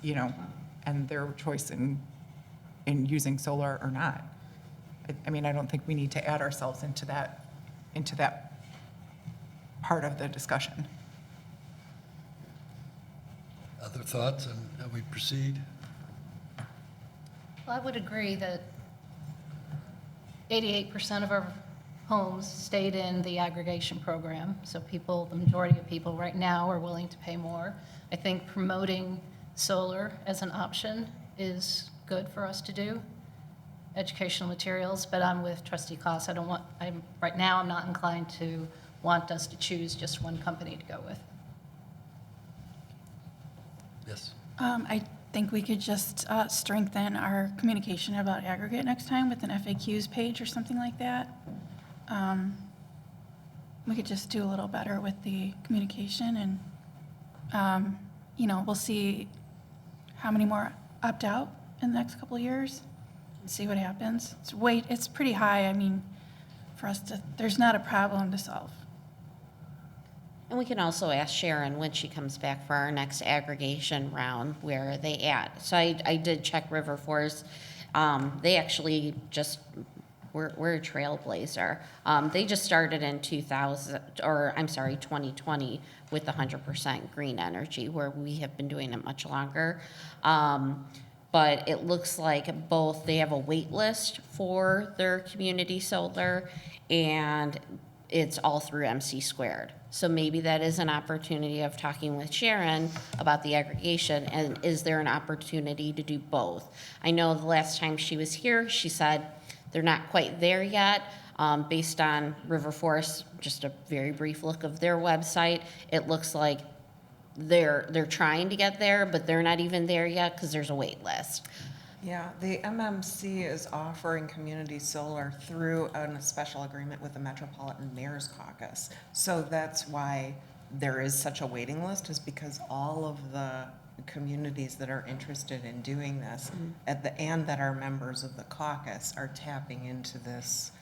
and their choice in using solar or not. I mean, I don't think we need to add ourselves into that part of the discussion. Other thoughts on how we proceed? Well, I would agree that 88% of our homes stayed in the aggregation program. So the majority of people right now are willing to pay more. I think promoting solar as an option is good for us to do. Educational materials, but I'm with Trustee Koss. Right now I'm not inclined to want us to choose just one company to go with. Yes. I think we could just strengthen our communication about aggregate next time with an FAQs page or something like that. We could just do a little better with the communication and, we'll see how many more opt out in the next couple of years and see what happens. It's pretty high. I mean, for us there's not a problem to solve. And we can also ask Sharon when she comes back for our next aggregation round, where are they at? So I did check River Forest. They actually just, we're a trailblazer. They just started in 2020 with 100% green energy, where we have been doing it much longer. But it looks like both, they have a wait list for their community solar, and it's all through MC squared. So maybe that is an opportunity of talking with Sharon about the aggregation, and is there an opportunity to do both? I know the last time she was here, she said they're not quite there yet. Based on River Forest, just a very brief look of their website, it looks like they're trying to get there, but they're not even there yet because there's a wait list. Yeah, the MMC is offering community solar through a special agreement with the Metropolitan Mayor's Caucus. So that's why there is such a waiting list, is because all of the communities that are interested in doing this and that are members of the caucus are tapping into this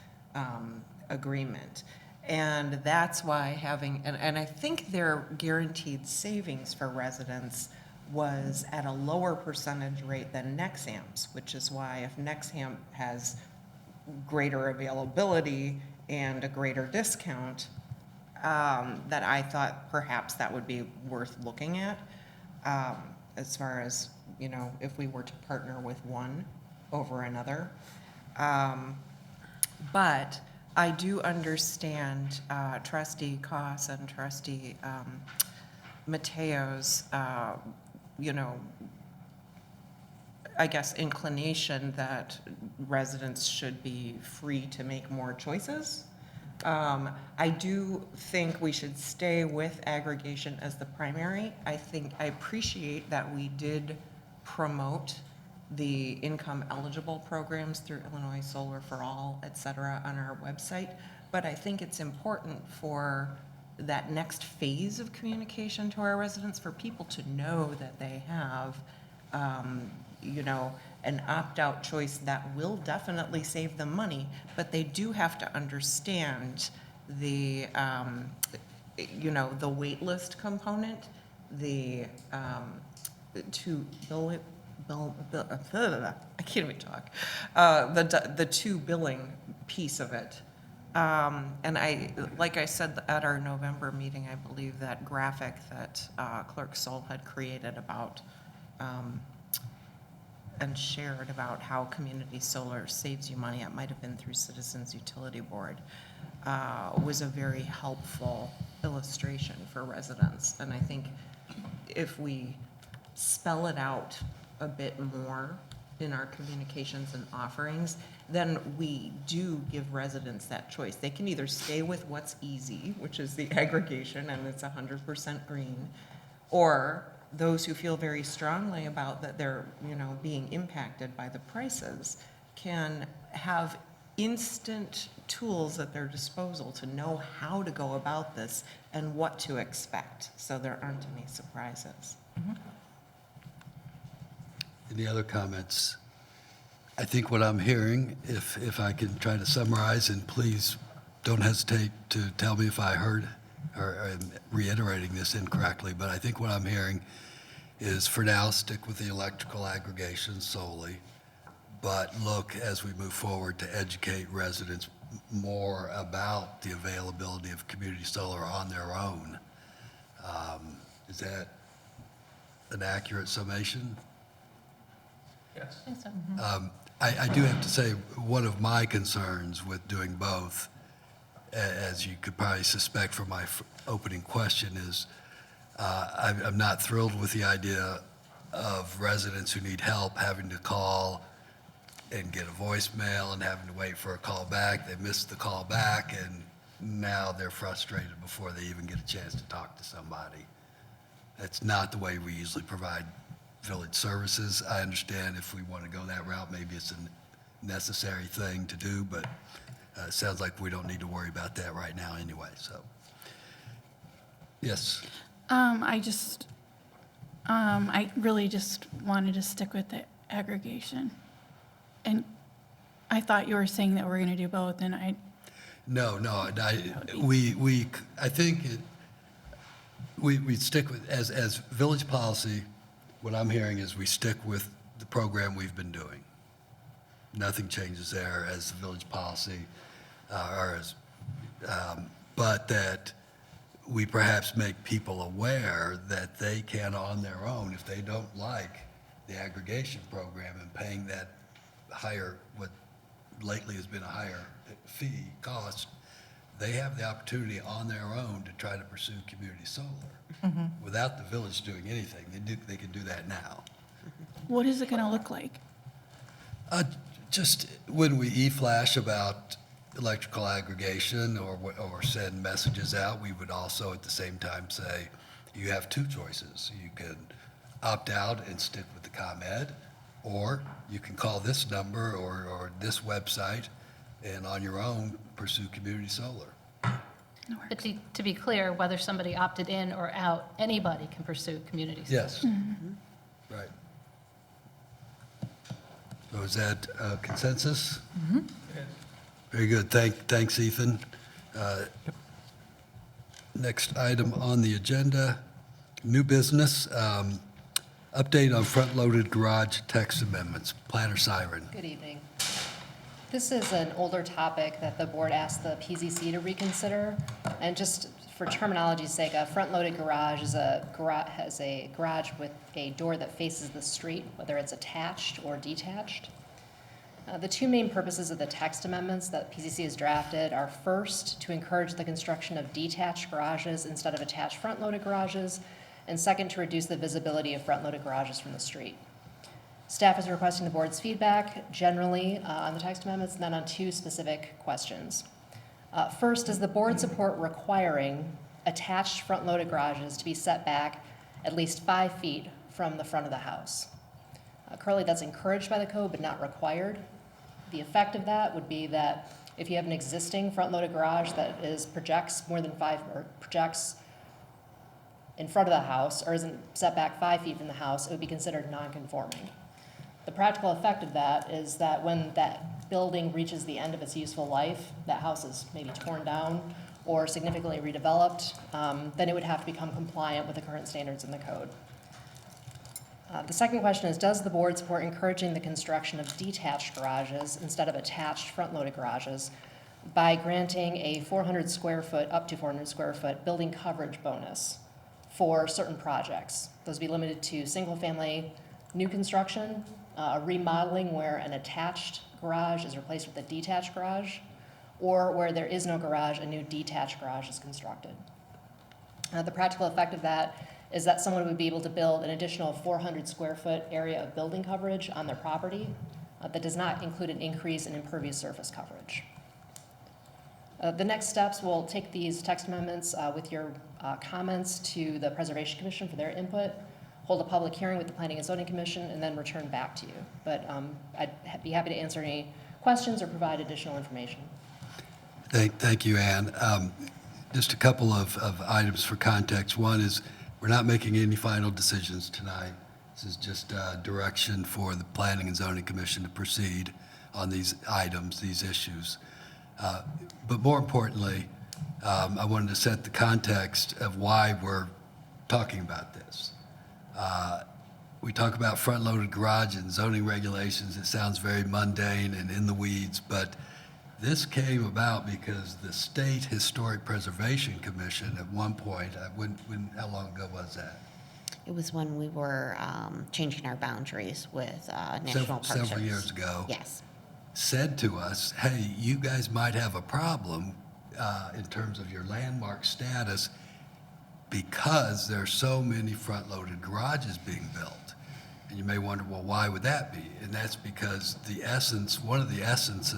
agreement. And that's why having, and I think their guaranteed savings for residents was at a lower percentage rate than Nexamp's, which is why if Nexamp has greater availability and a greater discount, that I thought perhaps that would be worth looking at, as far as, you know, if we were to partner with one over another. But I do understand Trustee Koss and Trustee Mateo's, you know, I guess inclination that residents should be free to make more choices. I do think we should stay with aggregation as the primary. I appreciate that we did promote the income eligible programs through Illinois Solar for All, et cetera, on our website. But I think it's important for that next phase of communication to our residents, for people to know that they have, you know, an opt-out choice that will definitely save them money, but they do have to understand the, you know, the wait list component, the I can't even talk, the two billing piece of it. And like I said at our November meeting, I believe that graphic that Clerk Sol had created about and shared about how community solar saves you money, it might have been through Citizens Utility Board, was a very helpful illustration for residents. And I think if we spell it out a bit more in our communications and offerings, then we do give residents that choice. They can either stay with what's easy, which is the aggregation, and it's 100% green, or those who feel very strongly about that they're, you know, being impacted by the prices can have instant tools at their disposal to know how to go about this and what to expect, so there aren't any surprises. Any other comments? I think what I'm hearing, if I can try to summarize, and please don't hesitate to tell me if I heard or I'm reiterating this incorrectly, but I think what I'm hearing is, for now, stick with the electrical aggregation solely, but look as we move forward to educate residents more about the availability of community solar on their own. Is that an accurate summation? Yes. I think so. I do have to say, one of my concerns with doing both, as you could probably suspect from my opening question, is I'm not thrilled with the idea of residents who need help having to call and get a voicemail and having to wait for a call back. They missed the call back, and now they're frustrated before they even get a chance to talk to somebody. That's not the way we usually provide village services. I understand if we want to go that route, maybe it's a necessary thing to do, but it sounds like we don't need to worry about that right now anyway, so. Yes. I really just wanted to stick with the aggregation. And I thought you were saying that we're going to do both, and No, I think we stick with, as village policy, what I'm hearing is we stick with the program we've been doing. Nothing changes there as the village policy, but that we perhaps make people aware that they can, on their own, if they don't like the aggregation program and paying that higher, what lately has been a higher fee cost, they have the opportunity on their own to try to pursue community solar. Without the village doing anything. They can do that now. What is it going to look like? Just when we e-flash about electrical aggregation or send messages out, we would also at the same time say, you have two choices. You can opt out and stick with the ComEd, or you can call this number or this website and on your own pursue community solar. But to be clear, whether somebody opted in or out, anybody can pursue community solar. Yes. Right. So is that consensus? Very good. Thanks, Ethan. Next item on the agenda, new business, update on front-loaded garage text amendments. Planner Siren. Good evening. This is an older topic that the board asked the PZC to reconsider. And just for terminology's sake, a front-loaded garage is has a garage with a door that faces the street, whether it's attached or detached. The two main purposes of the text amendments that PZC has drafted are first, to encourage the construction of detached garages instead of attached front-loaded garages, and second, to reduce the visibility of front-loaded garages from the street. Staff is requesting the board's feedback generally on the text amendments and then on two specific questions. First, does the board support requiring attached front-loaded garages to be set back at least 5 feet from the front of the house? Currently, that's encouraged by the code but not required. The effect of that would be that if you have an existing front-loaded garage that projects more than projects in front of the house or isn't set back 5 feet from the house, it would be considered non-conforming. The practical effect of that is that when that building reaches the end of its useful life, that house is maybe torn down or significantly redeveloped, then it would have to become compliant with the current standards in the code. The second question is, does the board support encouraging the construction of detached garages instead of attached front-loaded garages by granting a 400 square foot, up to 400 square foot building coverage bonus for certain projects? Those would be limited to single-family new construction, remodeling where an attached garage is replaced with a detached garage, or where there is no garage, a new detached garage is constructed. The practical effect of that is that someone would be able to build an additional 400 square foot area of building coverage on their property that does not include an increase in impervious surface coverage. The next steps, we'll take these text amendments with your comments to the Preservation Commission for their input, hold a public hearing with the Planning and Zoning Commission, and then return back to you. But I'd be happy to answer any questions or provide additional information. Thank you, Ann. Just a couple of items for context. One is we're not making any final decisions tonight. This is just direction for the Planning and Zoning Commission to proceed on these items, these issues. But more importantly, I wanted to set the context of why we're talking about this. We talk about front-loaded garage and zoning regulations. It sounds very mundane and in the weeds, but this came about because the State Historic Preservation Commission at one point, how long ago was that? It was when we were changing our boundaries with National Park Service. Several years ago. Yes. Said to us, hey, you guys might have a problem in terms of your landmark status because there are so many front-loaded garages being built. And you may wonder, well, why would that be? And that's because one of the essence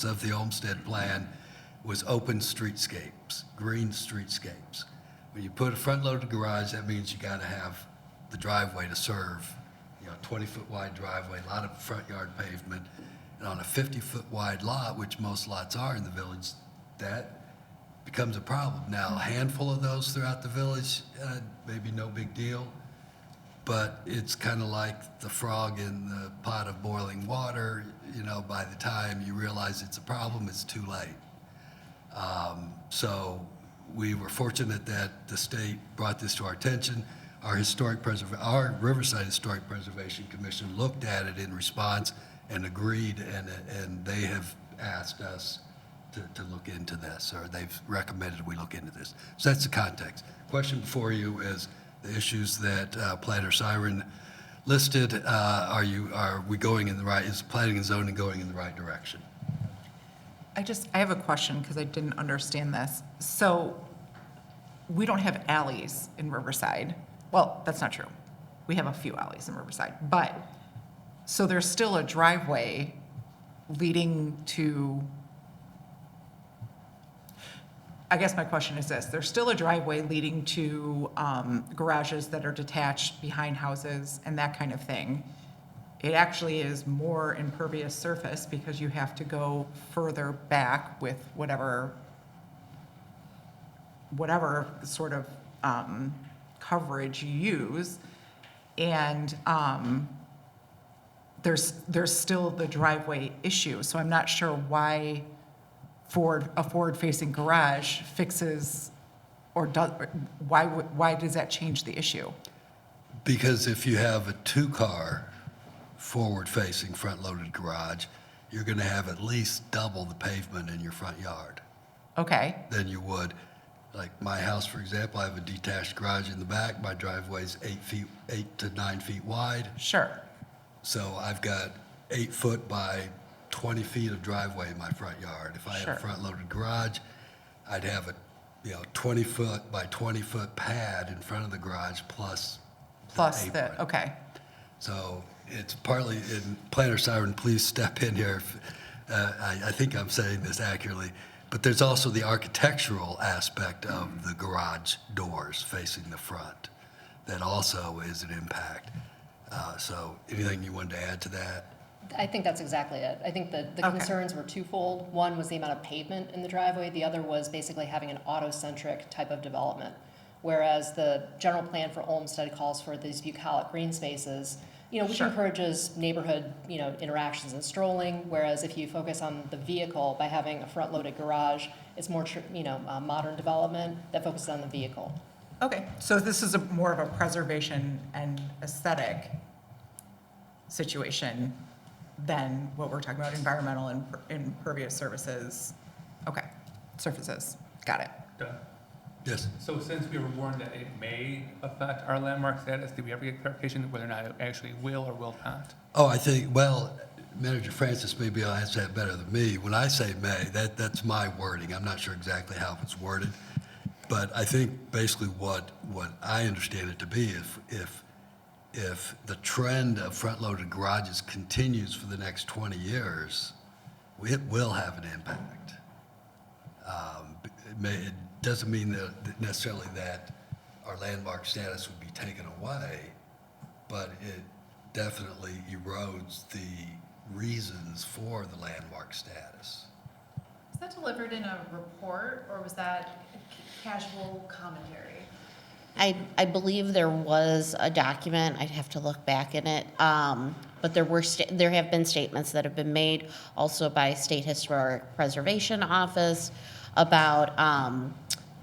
of the Olmsted Plan was open streetscapes, green streetscapes. When you put a front-loaded garage, that means you got to have the driveway to serve, 20-foot wide driveway, a lot of front yard pavement, and on a 50-foot wide lot, which most lots are in the village, that becomes a problem. Now, a handful of those throughout the village, maybe no big deal, but it's kind of like the frog in the pot of boiling water. By the time you realize it's a problem, it's too late. So we were fortunate that the state brought this to our attention. Our Riverside Historic Preservation Commission looked at it in response and agreed, and they have asked us to look into this, or they've recommended we look into this. So that's the context. Question before you is the issues that Planner Siren listed. Are we going in the right, is planning and zoning going in the right direction? I have a question because I didn't understand this. So we don't have alleys in Riverside. Well, that's not true. We have a few alleys in Riverside, but, so there's still a driveway leading to, I guess my question is this, there's still a driveway leading to garages that are detached behind houses and that kind of thing. It actually is more impervious surface because you have to go further back with whatever sort of coverage you use. And there's still the driveway issue. So I'm not sure why a forward-facing garage fixes, or why does that change the issue? Because if you have a two-car forward-facing front-loaded garage, you're going to have at least double the pavement in your front yard Okay, than you would. Like my house, for example, I have a detached garage in the back. My driveway's 8 to 9 feet wide. sure. So I've got 8 foot by 20 feet of driveway in my front yard. If I had Sure. a front-loaded garage, I'd have a 20 foot by 20 foot pad in front of the garage plus Plus apron. okay. So it's partly, and Planner Siren, please step in here. I think I'm saying this accurately, but there's also the architectural aspect of the garage doors facing the front that also is an impact. So anything you wanted to add to that? I think that's exactly it. I think the Okay. concerns were twofold. One was the amount of pavement in the driveway. The other was basically having an auto-centric type of development. Whereas the general plan for Olmsted calls for these bucolic green spaces, which Sure. encourages neighborhood, interactions and strolling. Whereas if you focus on the vehicle by having a front-loaded garage, it's more, modern development that focuses on the vehicle. Okay, so this is more of a preservation and aesthetic situation than what we're talking about, environmental and impervious surfaces. Okay, surfaces, got it. Done. Yes. So since we were warned that it may affect our landmark status, did we ever get clarification whether or not it actually will or will not? Oh, I think, well, Manager Francis may be able to answer that better than me. When I say may, that's my wording. I'm not sure exactly how it's worded. But I think basically what I understand it to be, if the trend of front-loaded garages continues for the next 20 years, it will have an impact. It doesn't mean that necessarily that our landmark status would be taken away, but it definitely erodes the reasons for the landmark status. Was that delivered in a report, or was that casual commentary? I believe there was a document, I'd have to look back in it, but there have been statements that have been made also by State Historic Preservation Office about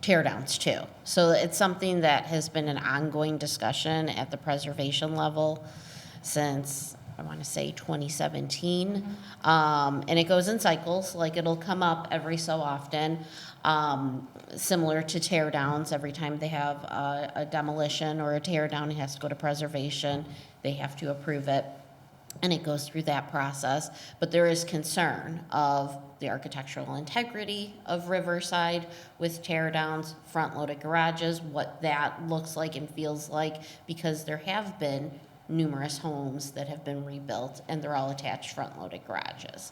tear downs too. So it's something that has been an ongoing discussion at the preservation level since, I want to say 2017. And it goes in cycles, like it'll come up every so often, similar to tear downs. Every time they have a demolition or a tear down, it has to go to preservation. They have to approve it. And it goes through that process. But there is concern of the architectural integrity of Riverside with tear downs, front-loaded garages, what that looks like and feels like, because there have been numerous homes that have been rebuilt, and they're all attached front-loaded garages.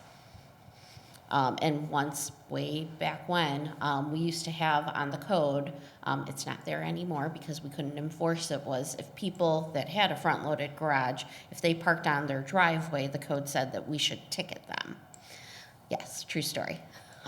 And once, way back when, we used to have on the code, it's not there anymore because we couldn't enforce it, was if people that had a front-loaded garage, if they parked on their driveway, the code said that we should ticket them. Yes, true story.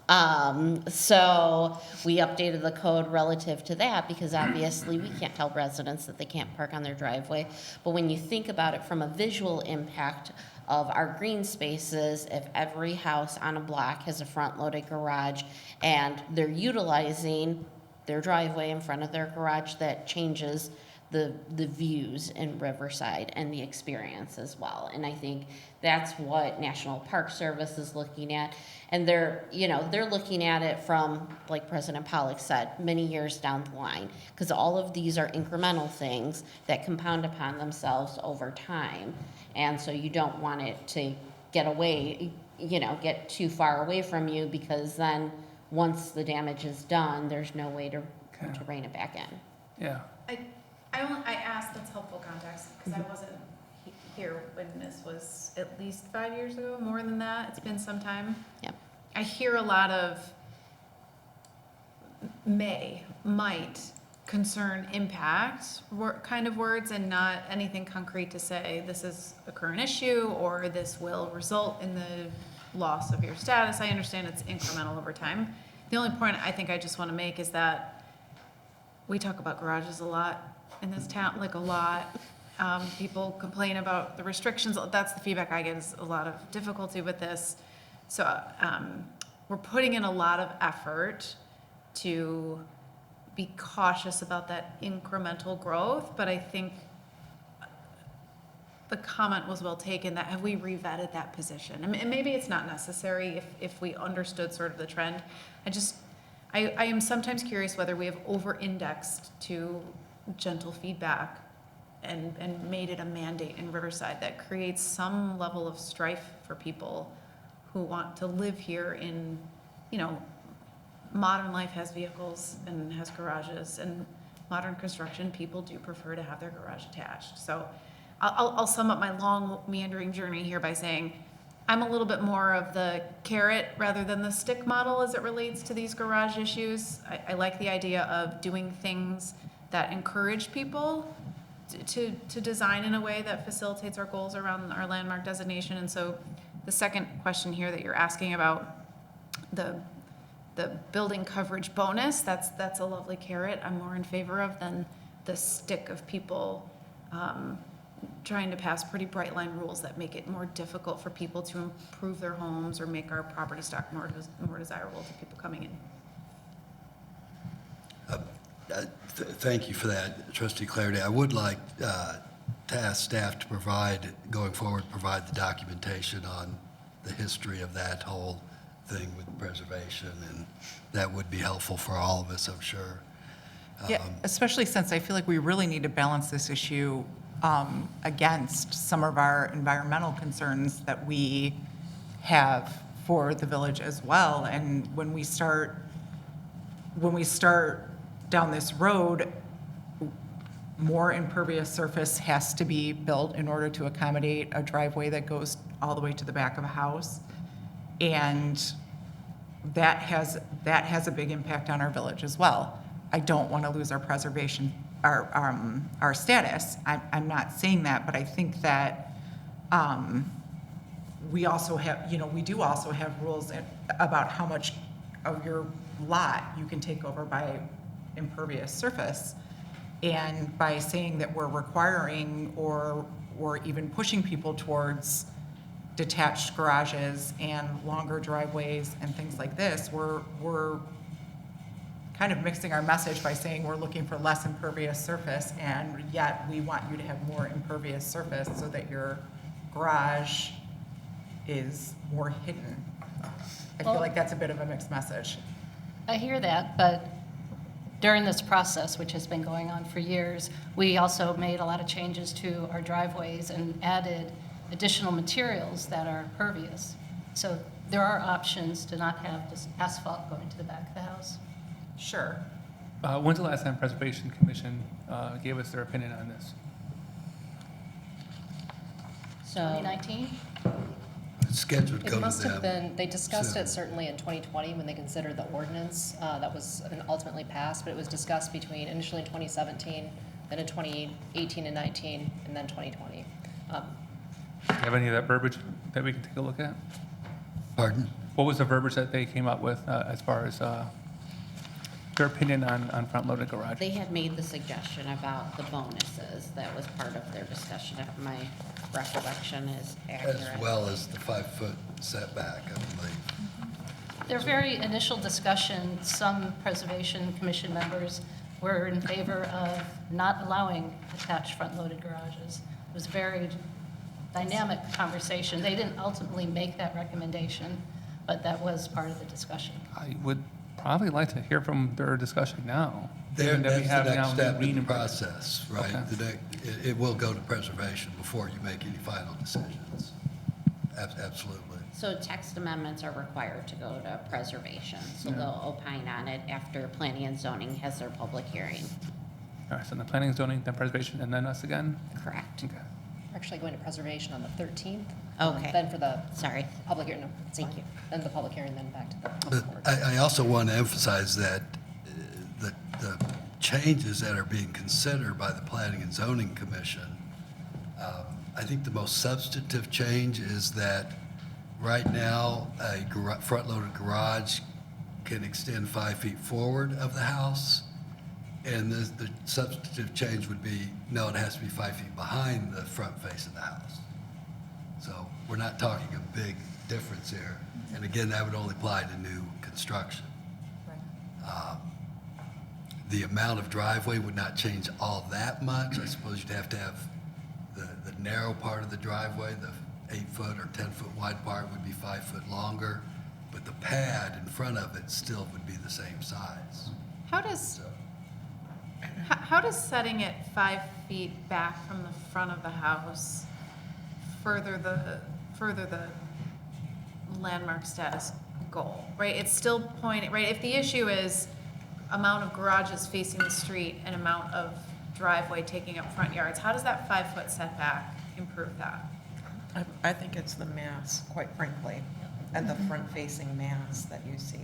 So we updated the code relative to that because obviously we can't tell residents that they can't park on their driveway. But when you think about it from a visual impact of our green spaces, if every house on a block has a front-loaded garage and they're utilizing their driveway in front of their garage that changes the views in Riverside and the experience as well. And I think that's what National Park Service is looking at. And they're looking at it from, like President Pollock said, many years down the line, because all of these are incremental things that compound upon themselves over time. And so you don't want it to get too far away from you, because then once the damage is done, there's no way to rein it back in. Yeah. I asked, that's helpful context, because I wasn't here when this was at least 5 years ago, more than that. It's been some time. Yep. I hear a lot of might, concern, impact kind of words, and not anything concrete to say this is a current issue or this will result in the loss of your status. I understand it's incremental over time. The only point I think I just want to make is that we talk about garages a lot in this town, like a lot. People complain about the restrictions. That's the feedback I get, is a lot of difficulty with this. So we're putting in a lot of effort to be cautious about that incremental growth, but I think the comment was well taken, that have we revetted that position? And maybe it's not necessary if we understood sort of the trend. I am sometimes curious whether we have over-indexed to gentle feedback and made it a mandate in Riverside that creates some level of strife for people who want to live here in, modern life has vehicles and has garages, and modern construction, people do prefer to have their garage attached. So I'll sum up my long meandering journey here by saying I'm a little bit more of the carrot rather than the stick model as it relates to these garage issues. I like the idea of doing things that encourage people to design in a way that facilitates our goals around our landmark designation. And so the second question here that you're asking about the building coverage bonus, that's a lovely carrot I'm more in favor of than the stick of people trying to pass pretty bright line rules that make it more difficult for people to improve their homes or make our property stock more desirable to people coming in. Thank you for that, Trustee Clarity. I would like to ask staff to provide the documentation on the history of that whole thing with preservation, and that would be helpful for all of us, I'm sure. Yeah, especially since I feel like we really need to balance this issue against some of our environmental concerns that we have for the village as well. And when we start down this road, more impervious surface has to be built in order to accommodate a driveway that goes all the way to the back of a house. And that has a big impact on our village as well. I don't want to lose our preservation, our status. I'm not saying that, but I think that we also have, we do also have rules about how much of your lot you can take over by impervious surface. And by saying that we're requiring or even pushing people towards detached garages and longer driveways and things like this, we're kind of mixing our message by saying we're looking for less impervious surface, and yet we want you to have more impervious surface so that your garage is more hidden. I feel like that's a bit of a mixed message. I hear that, but during this process, which has been going on for years, we also made a lot of changes to our driveways and added additional materials that are pervious. So there are options to not have just asphalt going to the back of the house. Sure. When's the last time Preservation Commission gave us their opinion on this? So 2019? It's scheduled to go to It must have them. been, they discussed soon. it certainly in 2020 when they considered the ordinance that was ultimately passed, but it was discussed initially in 2017, then in 2018 and 19, and then 2020. Do you have any of that verbiage that we can take a look at? Pardon? What was the verbiage that they came up with as far as their opinion on front-loaded garage? they had made the suggestion about the bonuses. That was part of their discussion, if my recollection is accurate. As well as the 5-foot setback, I believe. Their very initial discussion, some Preservation Commission members were in favor of not allowing attached front-loaded garages. It was a very dynamic conversation. They didn't ultimately make that recommendation, but that was part of the discussion. I would probably like to hear from their discussion now. given that we That's the have next now step in green the and- process, right? Okay. It will go to preservation before you make any final decisions. Absolutely. So text amendments are required to go to preservation, so Yeah. they'll opine on it after planning and zoning has their public hearing. All right, so the planning, zoning, then preservation, and then us again? Correct. Okay. We're actually going to preservation on the 13th. Okay. Then for the Sorry. public hearing, no, it's Thank fine. you. Then the public hearing, then back to the But board. I also want to emphasize that the changes that are being considered by the Planning and Zoning Commission, I think the most substantive change is that right now, a front-loaded garage can extend 5 feet forward of the house. And the substantive change would be, no, it has to be 5 feet behind the front face of the house. So we're not talking a big difference here. And again, that would only apply to new construction. The amount of driveway would not change all that much. I suppose you'd have to have the narrow part of the driveway, the 8-foot or 10-foot wide part would be 5 foot longer, but the pad in front of it still would be the same size. How does, how does setting it 5 feet back from the front of the house further the landmark status goal, right? It's still pointing, right? If the issue is amount of garages facing the street and amount of driveway taking up front yards, how does that 5-foot setback improve that? I think it's the mass, quite frankly, and the front-facing mass that you see,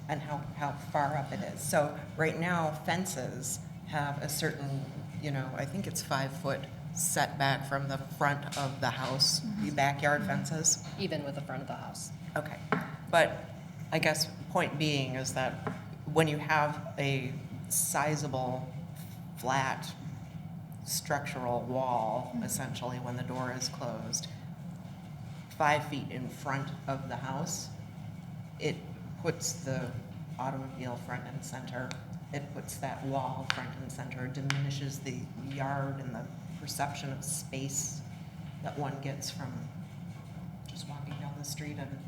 and how far up it is. So right now, fences have a certain, I think it's 5-foot setback from the front of the house, the backyard fences. Even with the front of the house. Okay, but I guess point being is that when you have a sizable, flat, structural wall, essentially, when the door is closed, 5 feet in front of the house, it puts the automobile front and center, it puts that wall front and center, diminishes the yard and the perception of space that one gets from just walking down the street and.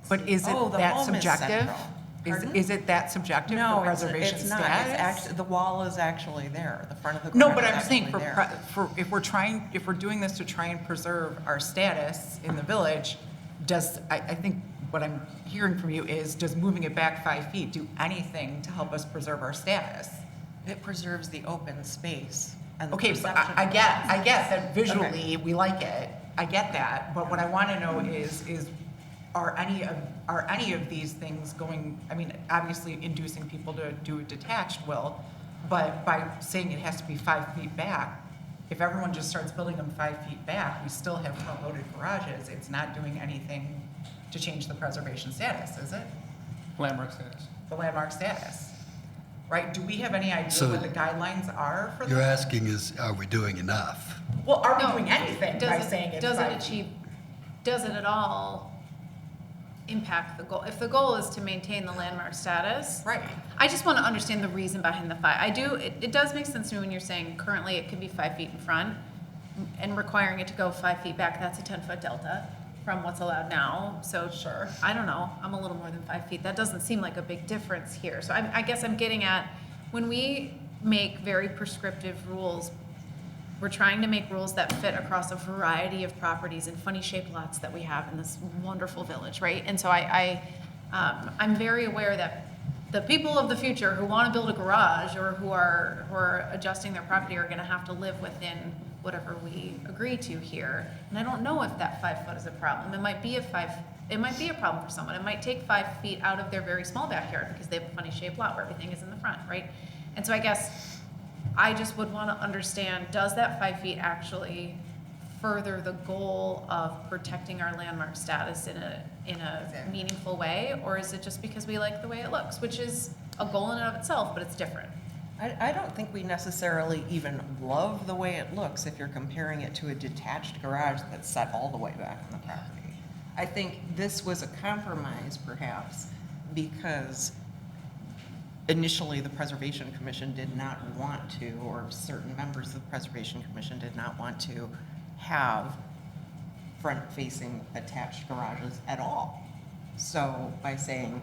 But is it Oh, the that home is subjective? central. Pardon? Is it that subjective No, for preservation it's not. status? It's actually, the wall is actually there, the front of the garage No, but is I'm saying actually for, there. if we're doing this to try and preserve our status in the village, I think what I'm hearing from you is, does moving it back 5 feet do anything to help us preserve our status? It preserves the open space and the Okay, but perception. I get that visually we like it. I get that, but what I want to know is are any of these things going, I mean, obviously inducing people to do a detached will, but by saying it has to be 5 feet back, if everyone just starts building them 5 feet back, we still have front-loaded garages. It's not doing anything to change the preservation status, is it? Landmark status. The landmark status, right? Do we have any idea So what the guidelines are for that? You're asking are we doing enough? Well, are we No, doing anything by saying it's does it 5 feet? does it at all impact the goal? If the goal is to maintain the landmark status. Right. I just want to understand the reason behind the 5. It does make sense to me when you're saying currently it can be 5 feet in front and requiring it to go 5 feet back, that's a 10-foot delta from what's allowed now. So Sure. I don't know, I'm a little more than 5 feet. That doesn't seem like a big difference here. So I guess I'm getting at, when we make very prescriptive rules, we're trying to make rules that fit across a variety of properties and funny shaped lots that we have in this wonderful village, right? And so I'm very aware that the people of the future who want to build a garage or who are adjusting their property are going to have to live within whatever we agree to here. And I don't know if that 5 foot is a problem. It might be a problem for someone. It might take 5 feet out of their very small backyard because they have a funny shaped lot where everything is in the front, right? And so I guess I just would want to understand, does that 5 feet actually further the goal of protecting our landmark status in a meaningful way? Or is it just because we like the way it looks, which is a goal in and of itself, but it's different? I don't think we necessarily even love the way it looks if you're comparing it to a detached garage that's set all the way back on the property. I think this was a compromise, perhaps, because initially the Preservation Commission did not want to, or certain members of the Preservation Commission did not want to have front-facing attached garages at all. So by saying,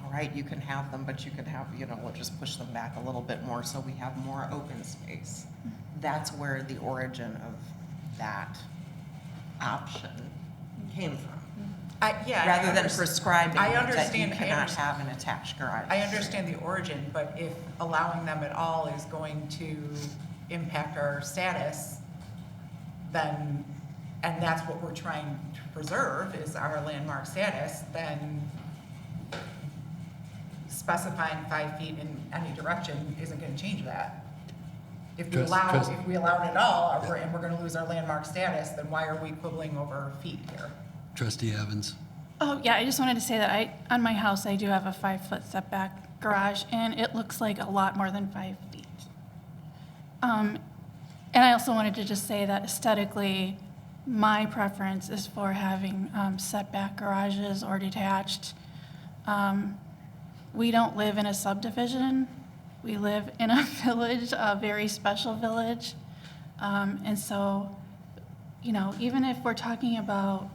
all right, you can have them, but you can have, we'll just push them back a little bit more so we have more open space. That's where the origin of that option came from. Rather than prescribing that you cannot have an attached garage. I understand the origin, but if allowing them at all is going to impact our status, then, and that's what we're trying to preserve is our landmark status, then specifying 5 feet in any direction isn't gonna change that. If we allow it at all, and we're gonna lose our landmark status, then why are we quibbling over feet here? Trustee Evans? Oh, yeah, I just wanted to say that on my house, I do have a 5-foot setback garage, and it looks like a lot more than 5 feet. And I also wanted to just say that aesthetically, my preference is for having setback garages or detached. We don't live in a subdivision. We live in a village, a very special village. And so, even if we're talking about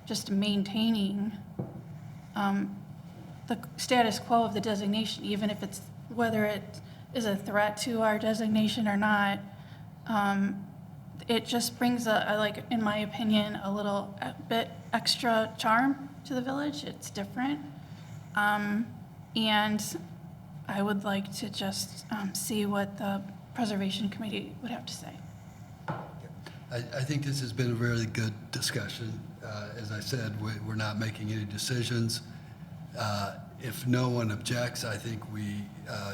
just maintaining the status quo of the designation, even if it's, whether it is a threat to our designation or not, it just brings in my opinion, a bit extra charm to the village. It's different. And I would like to just see what the Preservation Committee would have to say. I think this has been a really good discussion. As I said, we're not making any decisions. If no one objects, I think we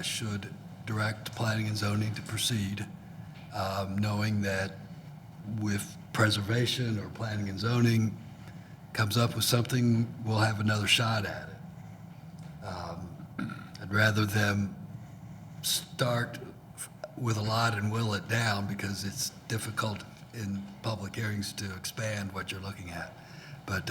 should direct planning and zoning to proceed, knowing that with preservation or planning and zoning comes up with something, we'll have another shot at it. I'd rather them start with a lot and will it down because it's difficult in public hearings to expand what you're looking at. But,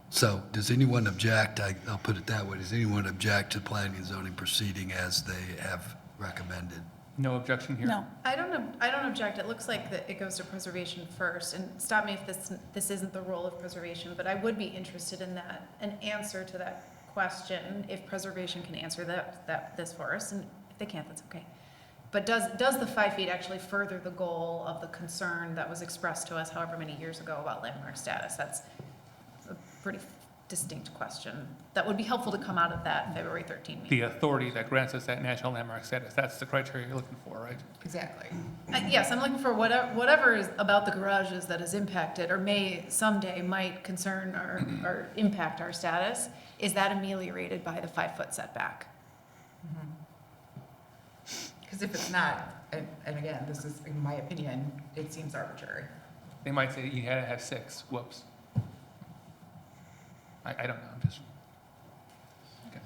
so does anyone object? I'll put it that way. Does anyone object to planning and zoning proceeding as they have recommended? No objection here? No. I don't object. It looks like that it goes to preservation first, and stop me if this isn't the role of preservation, but I would be interested in that, an answer to that question, if preservation can answer this for us, and if they can't, that's okay. But does the 5 feet actually further the goal of the concern that was expressed to us however many years ago about landmark status? That's a pretty distinct question. That would be helpful to come out of that February 13 meeting. The authority that grants us that national landmark status, that's the criteria you're looking for, right? Exactly. Yes, I'm looking for whatever is about the garages that is impacted or may someday might concern or impact our status. Is that ameliorated by the 5-foot setback? Because if it's not, and again, this is, in my opinion, it seems arbitrary. They might say you had to have 6, whoops. I don't know, I'm just.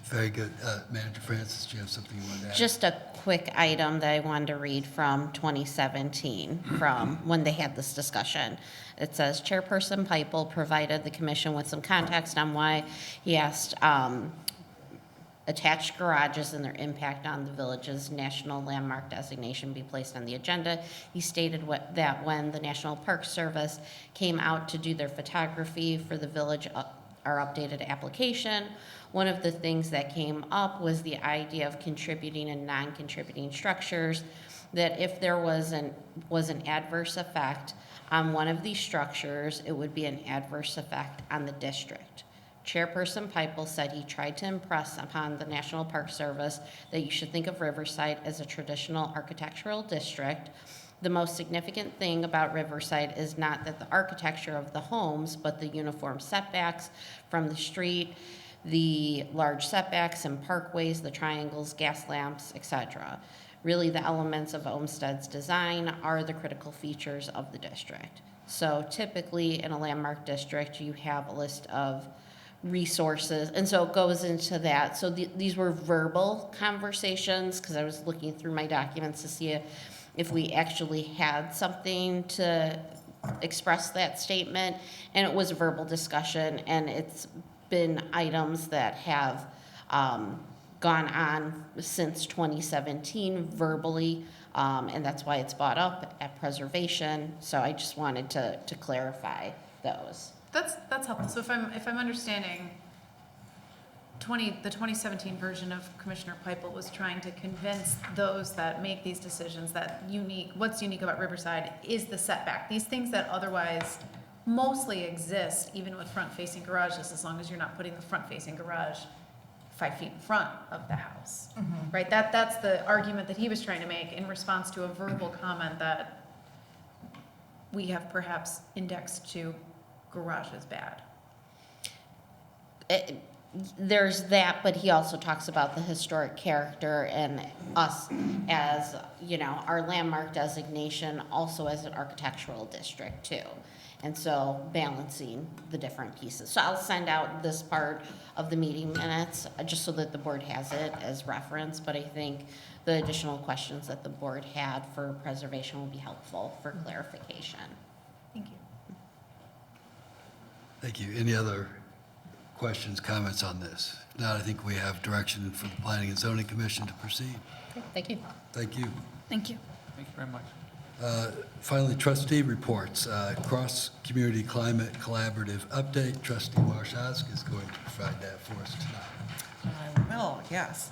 Very good. Manager Francis, do you have something you want to add? Just a quick item that I wanted to read from 2017, from when they had this discussion. It says, Chairperson Pipel provided the commission with some context on why he asked attached garages and their impact on the village's national landmark designation be placed on the agenda. He stated that when the National Park Service came out to do their photography for the village, our updated application, one of the things that came up was the idea of contributing and non-contributing structures, that if there was an adverse effect on one of these structures, it would be an adverse effect on the district. Chairperson Pipel said he tried to impress upon the National Park Service that you should think of Riverside as a traditional architectural district. The most significant thing about Riverside is not that the architecture of the homes, but the uniform setbacks from the street, the large setbacks and parkways, the triangles, gas lamps, etc. Really, the elements of Olmsted's design are the critical features of the district. So typically in a landmark district, you have a list of resources, and so it goes into that. So these were verbal conversations, because I was looking through my documents to see if we actually had something to express that statement, and it was a verbal discussion, and it's been items that have gone on since 2017 verbally, and that's why it's brought up at preservation. So I just wanted to clarify those. That's helpful. So if I'm understanding, the 2017 version of Commissioner Pipel was trying to convince those that make these decisions that what's unique about Riverside is the setback. These things that otherwise mostly exist, even with front-facing garages, as long as you're not putting the front-facing garage 5 feet in front of the house, right? That's the argument that he was trying to make in response to a verbal comment that we have perhaps indexed to garage is bad. There's that, but he also talks about the historic character and us as, our landmark designation also as an architectural district too. And so balancing the different pieces. So I'll send out this part of the meeting minutes just so that the board has it as reference, but I think the additional questions that the board had for preservation will be helpful for clarification. Thank you. Thank you. Any other questions, comments on this? If not, I think we have direction for the Planning and Zoning Commission to proceed. Okay, thank you. Thank you. Thank you. Thank you very much. Finally, trustee reports. Cross-Community Climate Collaborative update. Trustee Marshowski is going to provide that for us tonight. I will, yes.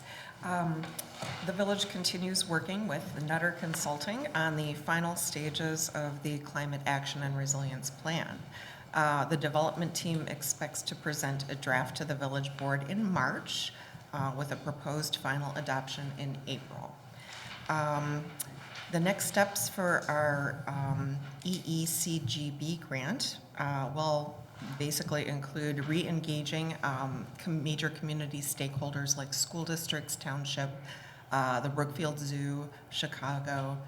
The village continues working with Nutter Consulting on the final stages of the Climate Action and Resilience Plan. The development team expects to present a draft to the village board in March with a proposed final adoption in April. The next steps for our EECGB grant will basically include re-engaging major community stakeholders like school districts, township, the Brookfield Zoo, Chicago,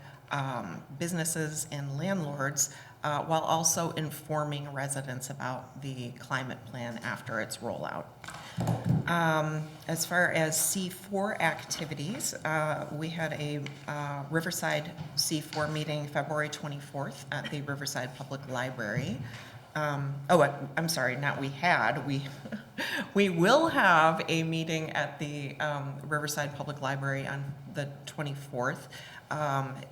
businesses and landlords, while also informing residents about the climate plan after its rollout. As far as C4 activities, we had a Riverside C4 meeting February 24th at the Riverside Public Library. I'm sorry, not we had, we will have a meeting at the Riverside Public Library on the 24th,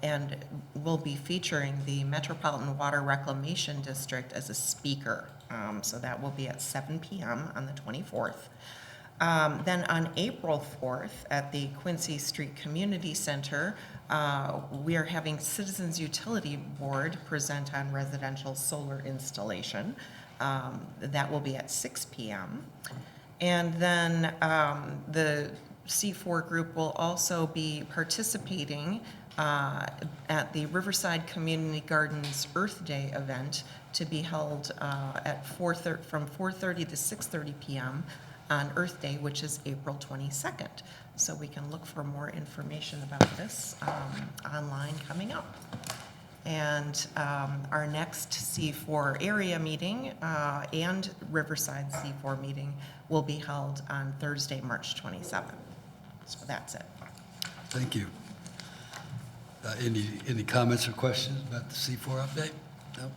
and we'll be featuring the Metropolitan Water Reclamation District as a speaker. So that will be at 7 p.m. on the 24th. Then on April 4th at the Quincy Street Community Center, we are having Citizens Utility Board present on residential solar installation. That will be at 6 p.m. And then the C4 group will also be participating at the Riverside Community Gardens Earth Day event to be held at from 4:30 to 6:30 p.m. on Earth Day, which is April 22nd. So we can look for more information about this online coming up. And our next C4 area meeting and Riverside C4 meeting will be held on Thursday, March 27th. So that's it. Thank you. Any comments or questions about the C4 update? No?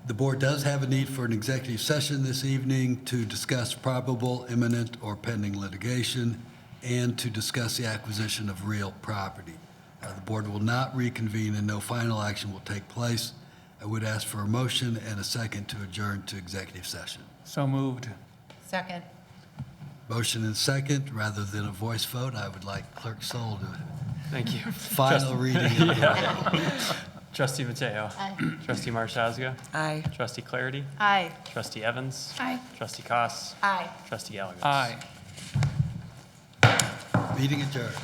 The board does have a need for an executive session this evening to discuss probable, imminent, or pending litigation and to discuss the acquisition of real property. The board will not reconvene and no final action will take place. I would ask for a motion and a second to adjourn to executive session. So moved. Second. Motion and second, rather than a voice vote, I would like Clerk Soul to Thank you. final reading. Trustee Mateo. Aye. Trustee Marshowska. Aye. Trustee Clarity. Aye. Trustee Evans. Aye. Trustee Koss. Aye. Trustee Gallagher. Aye. Meeting adjourned.